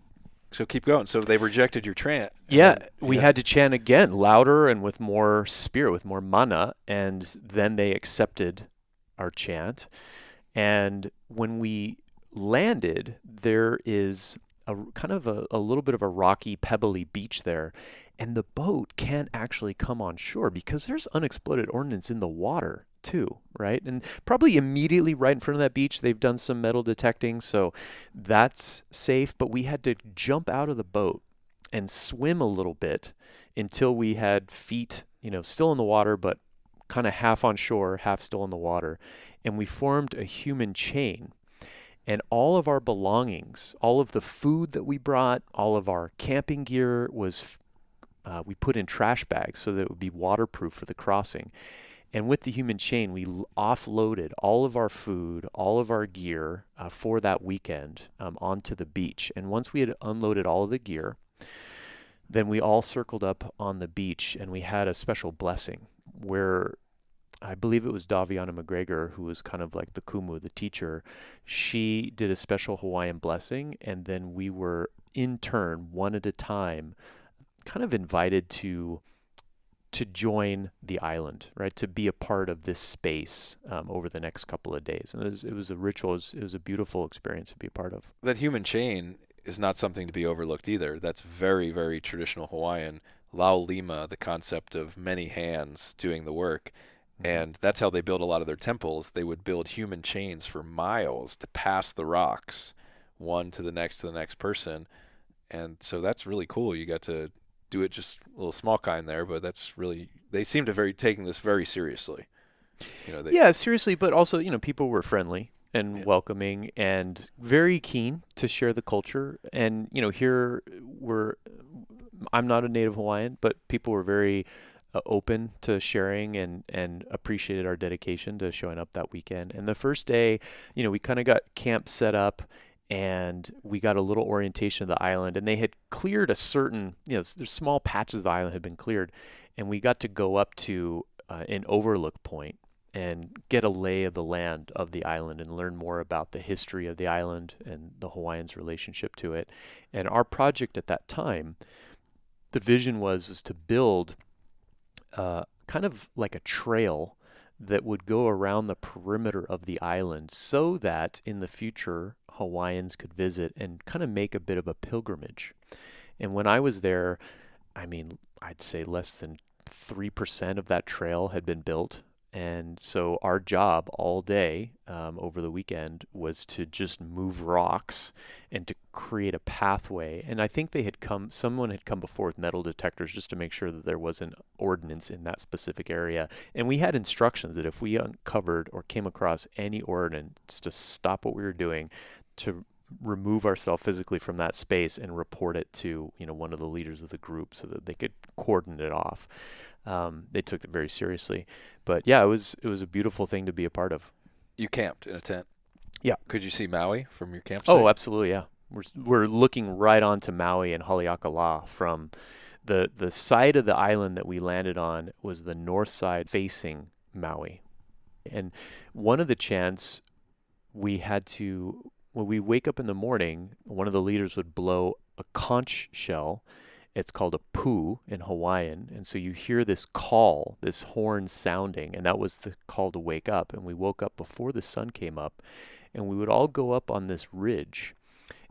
So keep going. So they rejected your chant. Yeah, we had to chant again, louder and with more spirit, with more mana, and then they accepted our chant. And when we landed, there is a kind of a little bit of a rocky, pebbly beach there, and the boat can't actually come on shore because there's unexploded ordnance in the water too, right? And probably immediately right in front of that beach, they've done some metal detecting, so that's safe. But we had to jump out of the boat and swim a little bit until we had feet, still in the water, but kind of half on shore, half still in the water. And we formed a human chain. And all of our belongings, all of the food that we brought, all of our camping gear we put in trash bags so that it would be waterproof for the crossing. And with the human chain, we offloaded all of our food, all of our gear for that weekend onto the beach. And once we had unloaded all of the gear, then we all circled up on the beach and we had a special blessing where I believe it was Daviana McGregor, who was kind of like the kumu, the teacher. She did a special Hawaiian blessing, and then we were in turn, one at a time, kind of invited to join the island, right? To be a part of this space over the next couple of days. And it was a ritual. It was a beautiful experience to be a part of. That human chain is not something to be overlooked either. That's very, very traditional Hawaiian. Lau Lima, the concept of many hands doing the work. And that's how they build a lot of their temples. They would build human chains for miles to pass the rocks, one to the next person. And so that's really cool. You got to do it just a little small kind there, but that's really, they seem to taking this very seriously. Yeah, seriously, but also, people were friendly and welcoming and very keen to share the culture. And, here I'm not a native Hawaiian, but people were very open to sharing and appreciated our dedication to showing up that weekend. And the first day, we kind of got camp set up and we got a little orientation of the island, and they had cleared a certain, there's small patches of the island had been cleared, and we got to go up to an overlook point and get a lay of the land of the island and learn more about the history of the island and the Hawaiians' relationship to it. And our project at that time, the vision was to build kind of like a trail that would go around the perimeter of the island so that in the future Hawaiians could visit and kind of make a bit of a pilgrimage. And when I was there, I'd say less than 3% of that trail had been built. And so our job all day over the weekend was to just move rocks and to create a pathway. And I think someone had come before with metal detectors just to make sure that there wasn't ordnance in that specific area. And we had instructions that if we uncovered or came across any ordnance, to stop what we were doing, to remove ourselves physically from that space and report it to one of the leaders of the group so that they could cordon it off. They took it very seriously, but yeah, it was a beautiful thing to be a part of. You camped in a tent. Yeah. Could you see Maui from your campsite? Oh, absolutely. Yeah. We're looking right onto Maui and Haleakala from the side of the island that we landed on was the north side facing Maui. And one of the chants we had to, when we wake up in the morning, one of the leaders would blow a conch shell. It's called a pu in Hawaiian. And so you hear this call, this horn sounding, and that was the call to wake up. And we woke up before the sun came up, and we would all go up on this ridge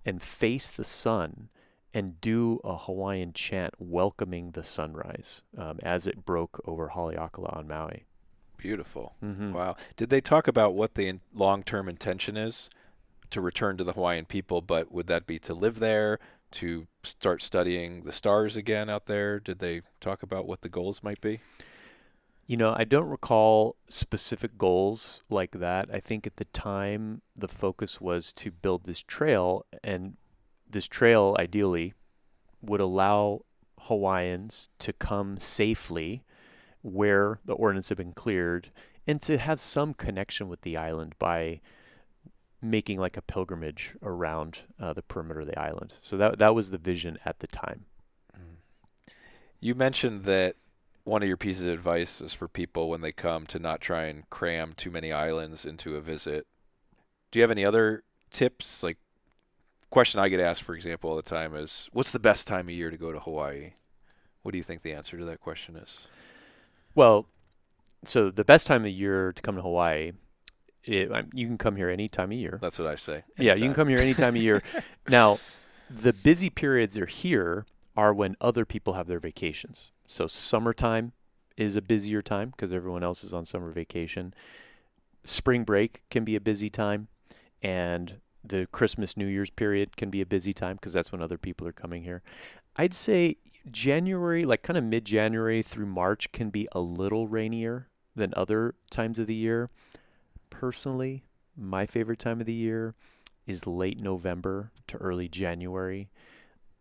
and face the sun and do a Hawaiian chant welcoming the sunrise as it broke over Haleakala on Maui. Beautiful. Mm-hmm. Wow. Did they talk about what the long-term intention is to return to the Hawaiian people, but would that be to live there, to start studying the stars again out there? Did they talk about what the goals might be? I don't recall specific goals like that. I think at the time the focus was to build this trail, and this trail ideally would allow Hawaiians to come safely where the ordinance had been cleared and to have some connection with the island by making like a pilgrimage around the perimeter of the island. So that was the vision at the time. You mentioned that one of your pieces of advice is for people when they come to not try and cram too many islands into a visit. Do you have any other tips? Like, question I get asked, for example, all the time is, what's the best time of year to go to Hawaii? What do you think the answer to that question is? Well, so the best time of year to come to Hawaii, you can come here any time of year. That's what I say. Yeah, you can come here any time of year. Now, the busy periods are here are when other people have their vacations. So summertime is a busier time because everyone else is on summer vacation. Spring break can be a busy time, and the Christmas, New Year's period can be a busy time because that's when other people are coming here. I'd say January, like kind of mid-January through March, can be a little rainier than other times of the year. Personally, my favorite time of the year is late November to early January.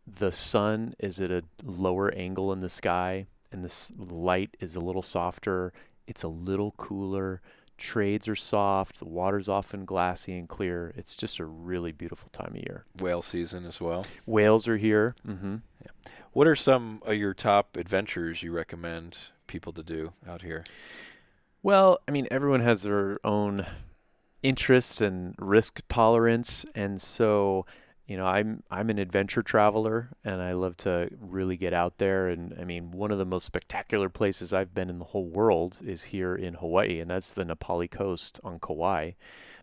The sun is at a lower angle in the sky, and the light is a little softer. It's a little cooler. Trades are soft. The water's often glassy and clear. It's just a really beautiful time of year. Whale season as well. Whales are here. Mm-hmm. Yeah. What are some of your top adventures you recommend people to do out here? Well, I mean, everyone has their own interests and risk tolerance, and so I'm an adventure traveler, and I love to really get out there. And I mean, one of the most spectacular places I've been in the whole world is here in Hawaii, and that's the Nepali coast on Kauai.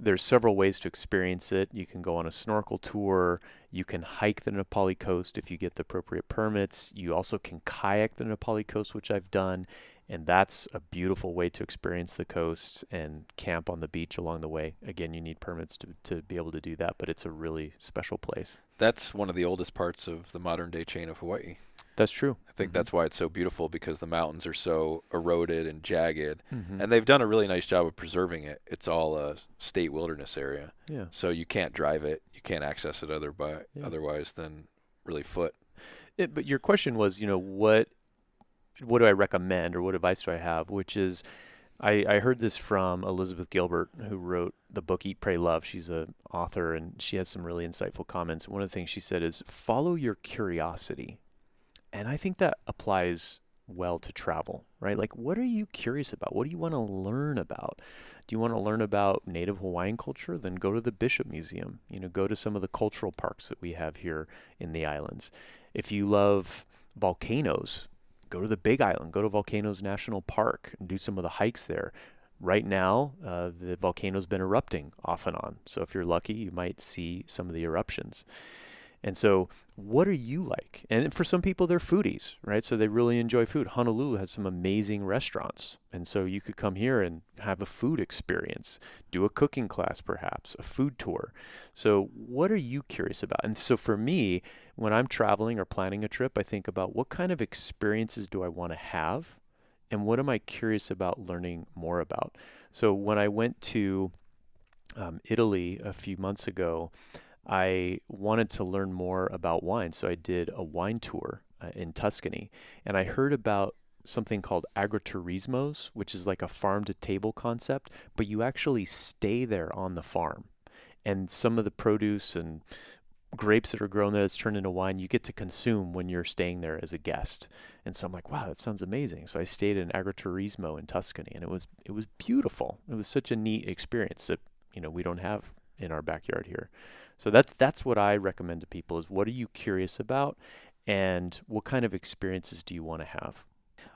There's several ways to experience it. You can go on a snorkel tour. You can hike the Nepali coast if you get the appropriate permits. You also can kayak the Nepali coast, which I've done. And that's a beautiful way to experience the coast and camp on the beach along the way. Again, you need permits to be able to do that, but it's a really special place. That's one of the oldest parts of the modern-day chain of Hawaii. That's true. I think that's why it's so beautiful, because the mountains are so eroded and jagged. Mm-hmm. And they've done a really nice job of preserving it. It's all a state wilderness area. Yeah. So you can't drive it. You can't access it otherwise than really foot. But your question was, what do I recommend, or what advice do I have? Which is, I heard this from Elizabeth Gilbert, who wrote the book Eat, Pray, Love. She's an author, and she has some really insightful comments. One of the things she said is, follow your curiosity. And I think that applies well to travel, right? Like, what are you curious about? What do you want to learn about? Do you want to learn about Native Hawaiian culture? Then go to the Bishop Museum. Go to some of the cultural parks that we have here in the islands. If you love volcanoes, go to the Big Island, go to Volcanoes National Park and do some of the hikes there. Right now, the volcano's been erupting off and on. So if you're lucky, you might see some of the eruptions. And so what are you like? And for some people, they're foodies, right? So they really enjoy food. Honolulu has some amazing restaurants. And so you could come here and have a food experience, do a cooking class perhaps, a food tour. So what are you curious about? And so for me, when I'm traveling or planning a trip, I think about what kind of experiences do I want to have? And what am I curious about learning more about? So when I went to Italy a few months ago, I wanted to learn more about wine. So I did a wine tour in Tuscany, and I heard about something called agriturismos, which is like a farm to table concept, but you actually stay there on the farm. And some of the produce and grapes that are grown there that's turned into wine, you get to consume when you're staying there as a guest. And so I'm like, wow, that sounds amazing. So I stayed in agriturismo in Tuscany, and it was beautiful. It was such a neat experience that we don't have in our backyard here. So that's what I recommend to people is, what are you curious about, and what kind of experiences do you want to have?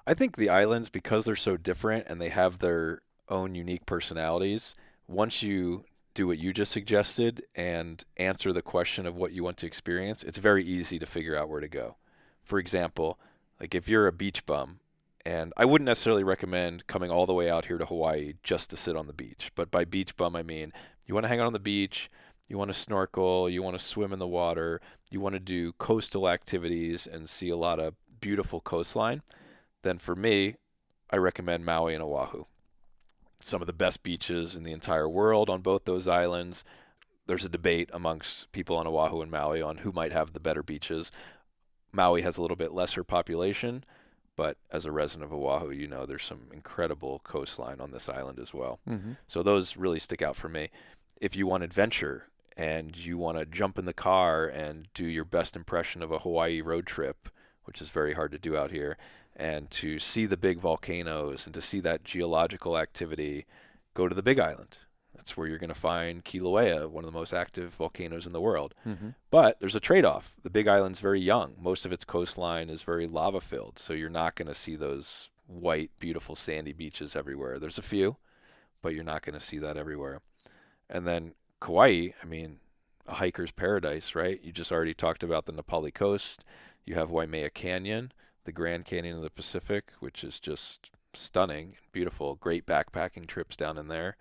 I think the islands, because they're so different and they have their own unique personalities, once you do what you just suggested and answer the question of what you want to experience, it's very easy to figure out where to go. For example, like if you're a beach bum, and I wouldn't necessarily recommend coming all the way out here to Hawaii just to sit on the beach, but by beach bum, I mean you want to hang out on the beach, you want to snorkel, you want to swim in the water, you want to do coastal activities and see a lot of beautiful coastline, then for me, I recommend Maui and Oahu. Some of the best beaches in the entire world on both those islands. There's a debate amongst people on Oahu and Maui on who might have the better beaches. Maui has a little bit lesser population, but as a resident of Oahu, there's some incredible coastline on this island as well. Mm-hmm. So those really stick out for me. If you want adventure and you want to jump in the car and do your best impression of a Hawaii road trip, which is very hard to do out here, and to see the big volcanoes and to see that geological activity, go to the Big Island. That's where you're going to find Kilauea, one of the most active volcanoes in the world. Mm-hmm. But there's a trade-off. The Big Island's very young. Most of its coastline is very lava-filled, so you're not going to see those white, beautiful, sandy beaches everywhere. There's a few, but you're not going to see that everywhere. And then Kauai, a hiker's paradise, right? You just already talked about the Nepali coast. You have Waimea Canyon, the Grand Canyon of the Pacific, which is just stunning, beautiful, great backpacking trips down in there.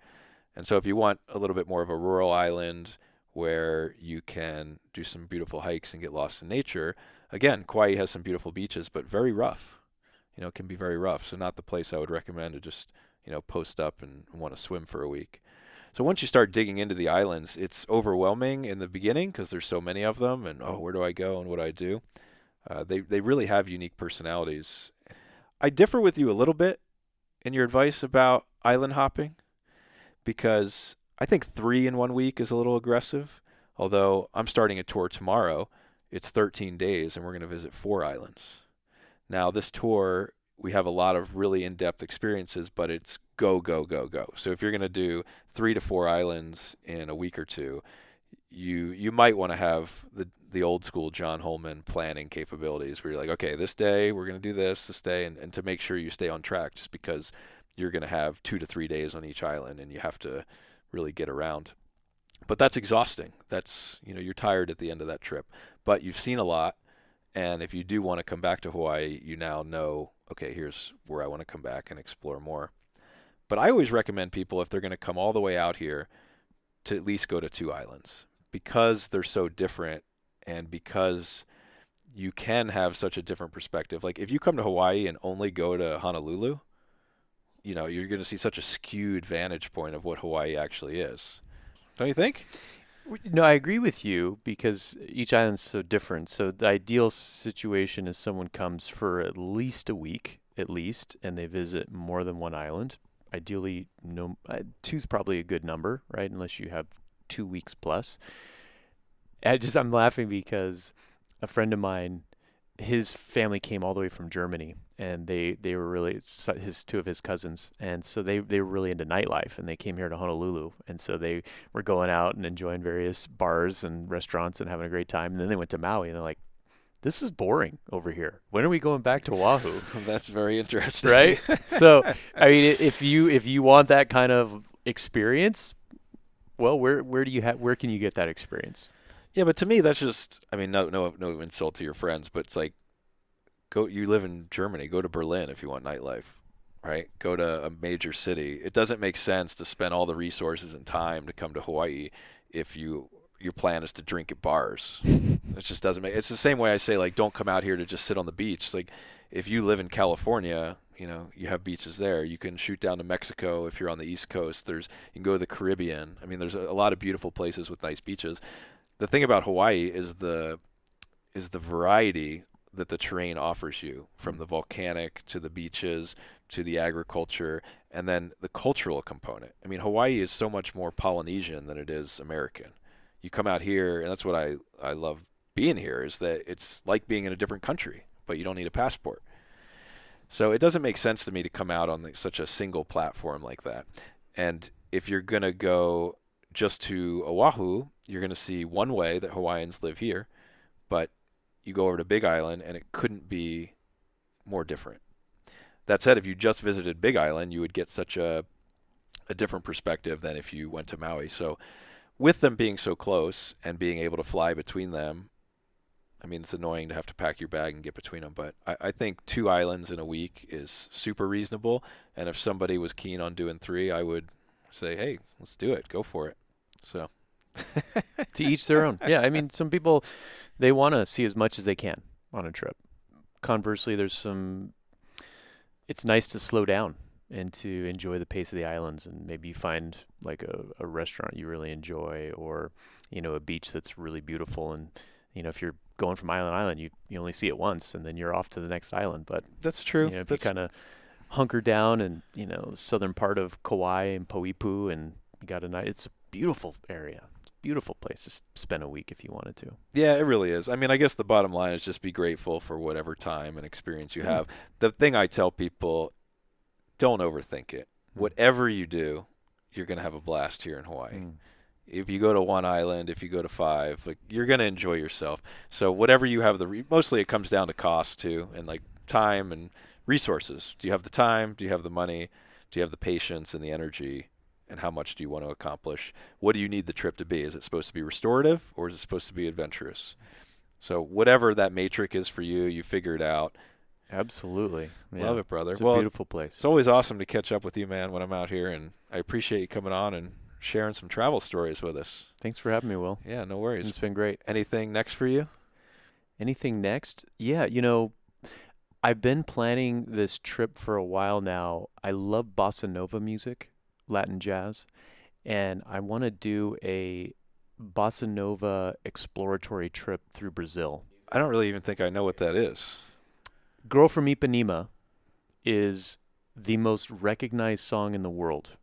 And so if you want a little bit more of a rural island where you can do some beautiful hikes and get lost in nature, again, Kauai has some beautiful beaches, but very rough. It can be very rough. So not the place I would recommend to just, post up and want to swim for a week. So once you start digging into the islands, it's overwhelming in the beginning because there's so many of them, and where do I go and what do I do? They really have unique personalities. I differ with you a little bit in your advice about island hopping because I think 3 in 1 week is a little aggressive. Although I'm starting a tour tomorrow, it's 13 days and we're going to visit 4 islands. Now this tour, we have a lot of really in-depth experiences, but it's go, go, go, go. So if you're going to do 3 to 4 islands in a week or two, you might want to have the old school John Holman planning capabilities where you're like, okay, this day we're going to do this day, and to make sure you stay on track, just because you're going to have 2 to 3 days on each island and you have to really get around. But that's exhausting. That's, you're tired at the end of that trip, but you've seen a lot. And if you do want to come back to Hawaii, you now know, okay, here's where I want to come back and explore more. But I always recommend people, if they're going to come all the way out here, to at least go to 2 islands because they're so different and because you can have such a different perspective. Like if you come to Hawaii and only go to Honolulu, you're going to see such a skewed vantage point of what Hawaii actually is. Don't you think? No, I agree with you because each island's so different. So the ideal situation is someone comes for at least a week, and they visit more than one island. Ideally, 2's probably a good number, right? Unless you have 2 weeks plus. I'm laughing because a friend of mine, his family came all the way from Germany, and they were really 2 of his cousins, and so they were really into nightlife, and they came here to Honolulu, and so they were going out and enjoying various bars and restaurants and having a great time. And then they went to Maui, and they're like, "This is boring over here. When are we going back to Oahu?" That's very interesting, right? So, if you want that kind of experience, well, where can you get that experience? Yeah, but to me, that's just, no insult to your friends, but it's like, you live in Germany, go to Berlin if you want nightlife, right? Go to a major city. It doesn't make sense to spend all the resources and time to come to Hawaii if your plan is to drink at bars. It just doesn't make, it's the same way I say, like, don't come out here to just sit on the beach. It's like, if you live in California, you have beaches there. You can shoot down to Mexico if you're on the East Coast. You can go to the Caribbean. There's a lot of beautiful places with nice beaches. The thing about Hawaii is the variety that the terrain offers you, from the volcanic to the beaches to the agriculture, and then the cultural component. Hawaii is so much more Polynesian than it is American. You come out here, and that's what I love being here, is that it's like being in a different country, but you don't need a passport. So it doesn't make sense to me to come out on such a single platform like that. And if you're going to go just to Oahu, you're going to see one way that Hawaiians live here, but you go over to Big Island and it couldn't be more different. That said, if you just visited Big Island, you would get such a different perspective than if you went to Maui. So with them being so close and being able to fly between them, it's annoying to have to pack your bag and get between them, but I think 2 islands in a week is super reasonable. And if somebody was keen on doing 3, I would say, hey, let's do it. Go for it. So to each their own. Yeah, some people, they want to see as much as they can on a trip. Conversely, it's nice to slow down and to enjoy the pace of the islands, and maybe find like a restaurant you really enjoy, or a beach that's really beautiful. And if you're going from island to island, you only see it once, and then you're off to the next island. But That's true. if you kind of hunker down in the southern part of Kauai and Poipu, and you got it's a beautiful area. It's a beautiful place to spend a week if you wanted to. Yeah, it really is. I mean, I guess the bottom line is just be grateful for whatever time and experience you have. The thing I tell people, don't overthink it. Whatever you do, you're going to have a blast here in Hawaii. If you go to one island, if you go to 5, like, you're going to enjoy yourself. So whatever you have, mostly it comes down to cost too, and like time and resources. Do you have the time? Do you have the money? Do you have the patience and the energy? And how much do you want to accomplish? What do you need the trip to be? Is it supposed to be restorative, or is it supposed to be adventurous? So whatever that matrix is for you, you figure it out. Absolutely. Yeah. Love it, brother. It's a beautiful place. It's always awesome to catch up with you, man, when I'm out here, and I appreciate you coming on and sharing some travel stories with us. Thanks for having me, Will. Yeah, no worries. It's been great. Anything next for you? Anything next? Yeah, I've been planning this trip for a while now. I love bossa nova music, Latin jazz, and I want to do a bossa nova exploratory trip through Brazil. I don't really even think I know what that is. Girl from Ipanema is the most recognized song in the world.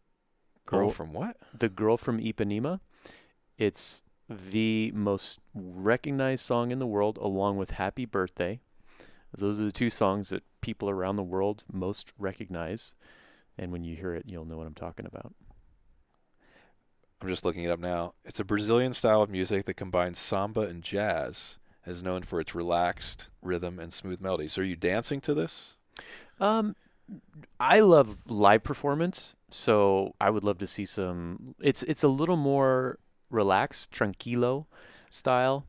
Girl from what? The Girl from Ipanema. It's the most recognized song in the world, along with Happy Birthday. Those are the two songs that people around the world most recognize. And when you hear it, you'll know what I'm talking about. I'm just looking it up now. It's a Brazilian style of music that combines samba and jazz, is known for its relaxed rhythm and smooth melodies. So are you dancing to this? I love live performance, so I would love to see some. It's a little more relaxed, tranquilo style,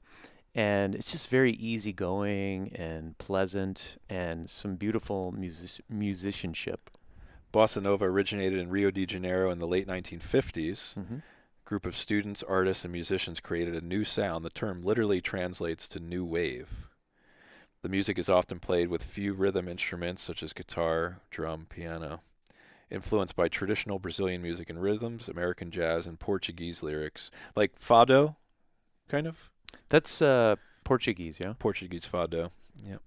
and it's just very easygoing and pleasant, and some beautiful musicianship. Bossa Nova originated in Rio de Janeiro in the late 1950s. Mm-hmm. A group of students, artists, and musicians created a new sound. The term literally translates to new wave. The music is often played with few rhythm instruments such as guitar, drum, piano. Influenced by traditional Brazilian music and rhythms, American jazz, and Portuguese lyrics. Like fado, kind of? That's Portuguese, yeah? Portuguese fado, yep.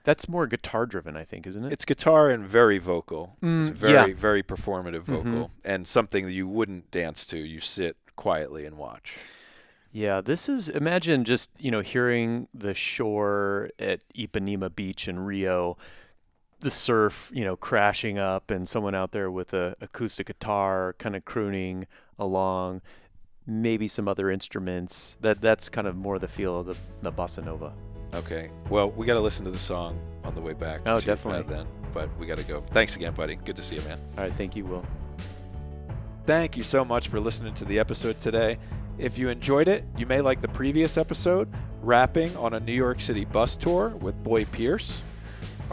That's more guitar-driven, I think, isn't it? It's guitar and very vocal. It's very, yeah. very performative vocal, and something that you wouldn't dance to. You sit quietly and watch. Yeah, this is, imagine just, hearing the shore at Ipanema Beach in Rio, the surf, crashing up, and someone out there with a acoustic guitar kind of crooning along, maybe some other instruments. That's kind of more the feel of the bossa nova. Okay. Well, we got to listen to the song on the way back. Oh, definitely. Then, but we got to go. Thanks again, buddy. Good to see you, man. All right. Thank you, Will. Thank you so much for listening to the episode today. If you enjoyed it, you may like the previous episode, Rapping on a New York City Bus Tour with Boy Pierce.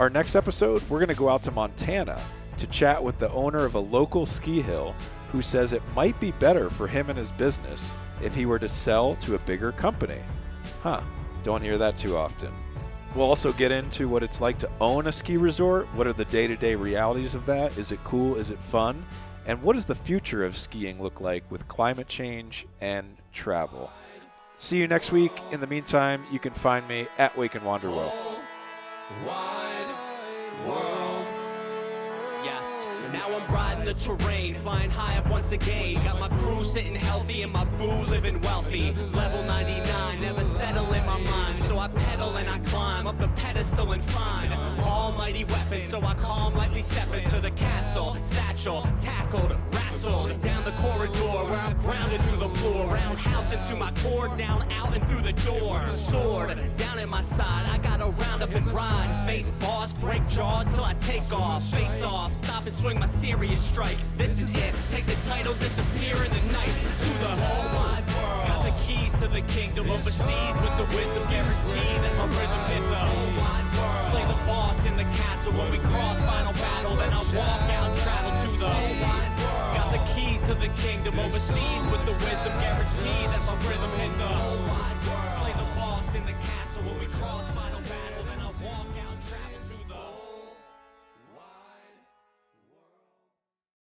Our next episode, we're going to go out to Montana to chat with the owner of a local ski hill who says it might be better for him and his business if he were to sell to a bigger company. Don't hear that too often. We'll also get into what it's like to own a ski resort. What are the day-to-day realities of that? Is it cool? Is it fun? And what does the future of skiing look like with climate change and travel? See you next week. In the meantime, you can find me at Wake and Wander Will. Wide world. Yes, now I'm riding the terrain, flying high up once again. Got my crew sitting healthy and my boo living wealthy. Level 99, never settle in my mind. So I pedal and I climb up the pedestal and find almighty weapon. So I calm, lightly step into the castle. Satchel, tackled, wrestled down the corridor where I'm grounded through the floor. Roundhouse into my core, down, out, and through the door. Sword down at my side, I gotta round up and ride. Face boss, break jaws till I take off. Face off, stop and swing my serious strike. This is it, take the title, disappear in the night. To the whole wide world. Got the keys to the kingdom overseas with the wisdom guarantee that my rhythm hit the whole wide world. Slay the boss in the castle when we cross final battle. Then I walk out, travel to the whole wide world. Got the keys to the kingdom overseas with the wisdom guarantee that my rhythm hit the whole wide world. Slay the boss in the castle when we cross final battle. Then I walk out, travel.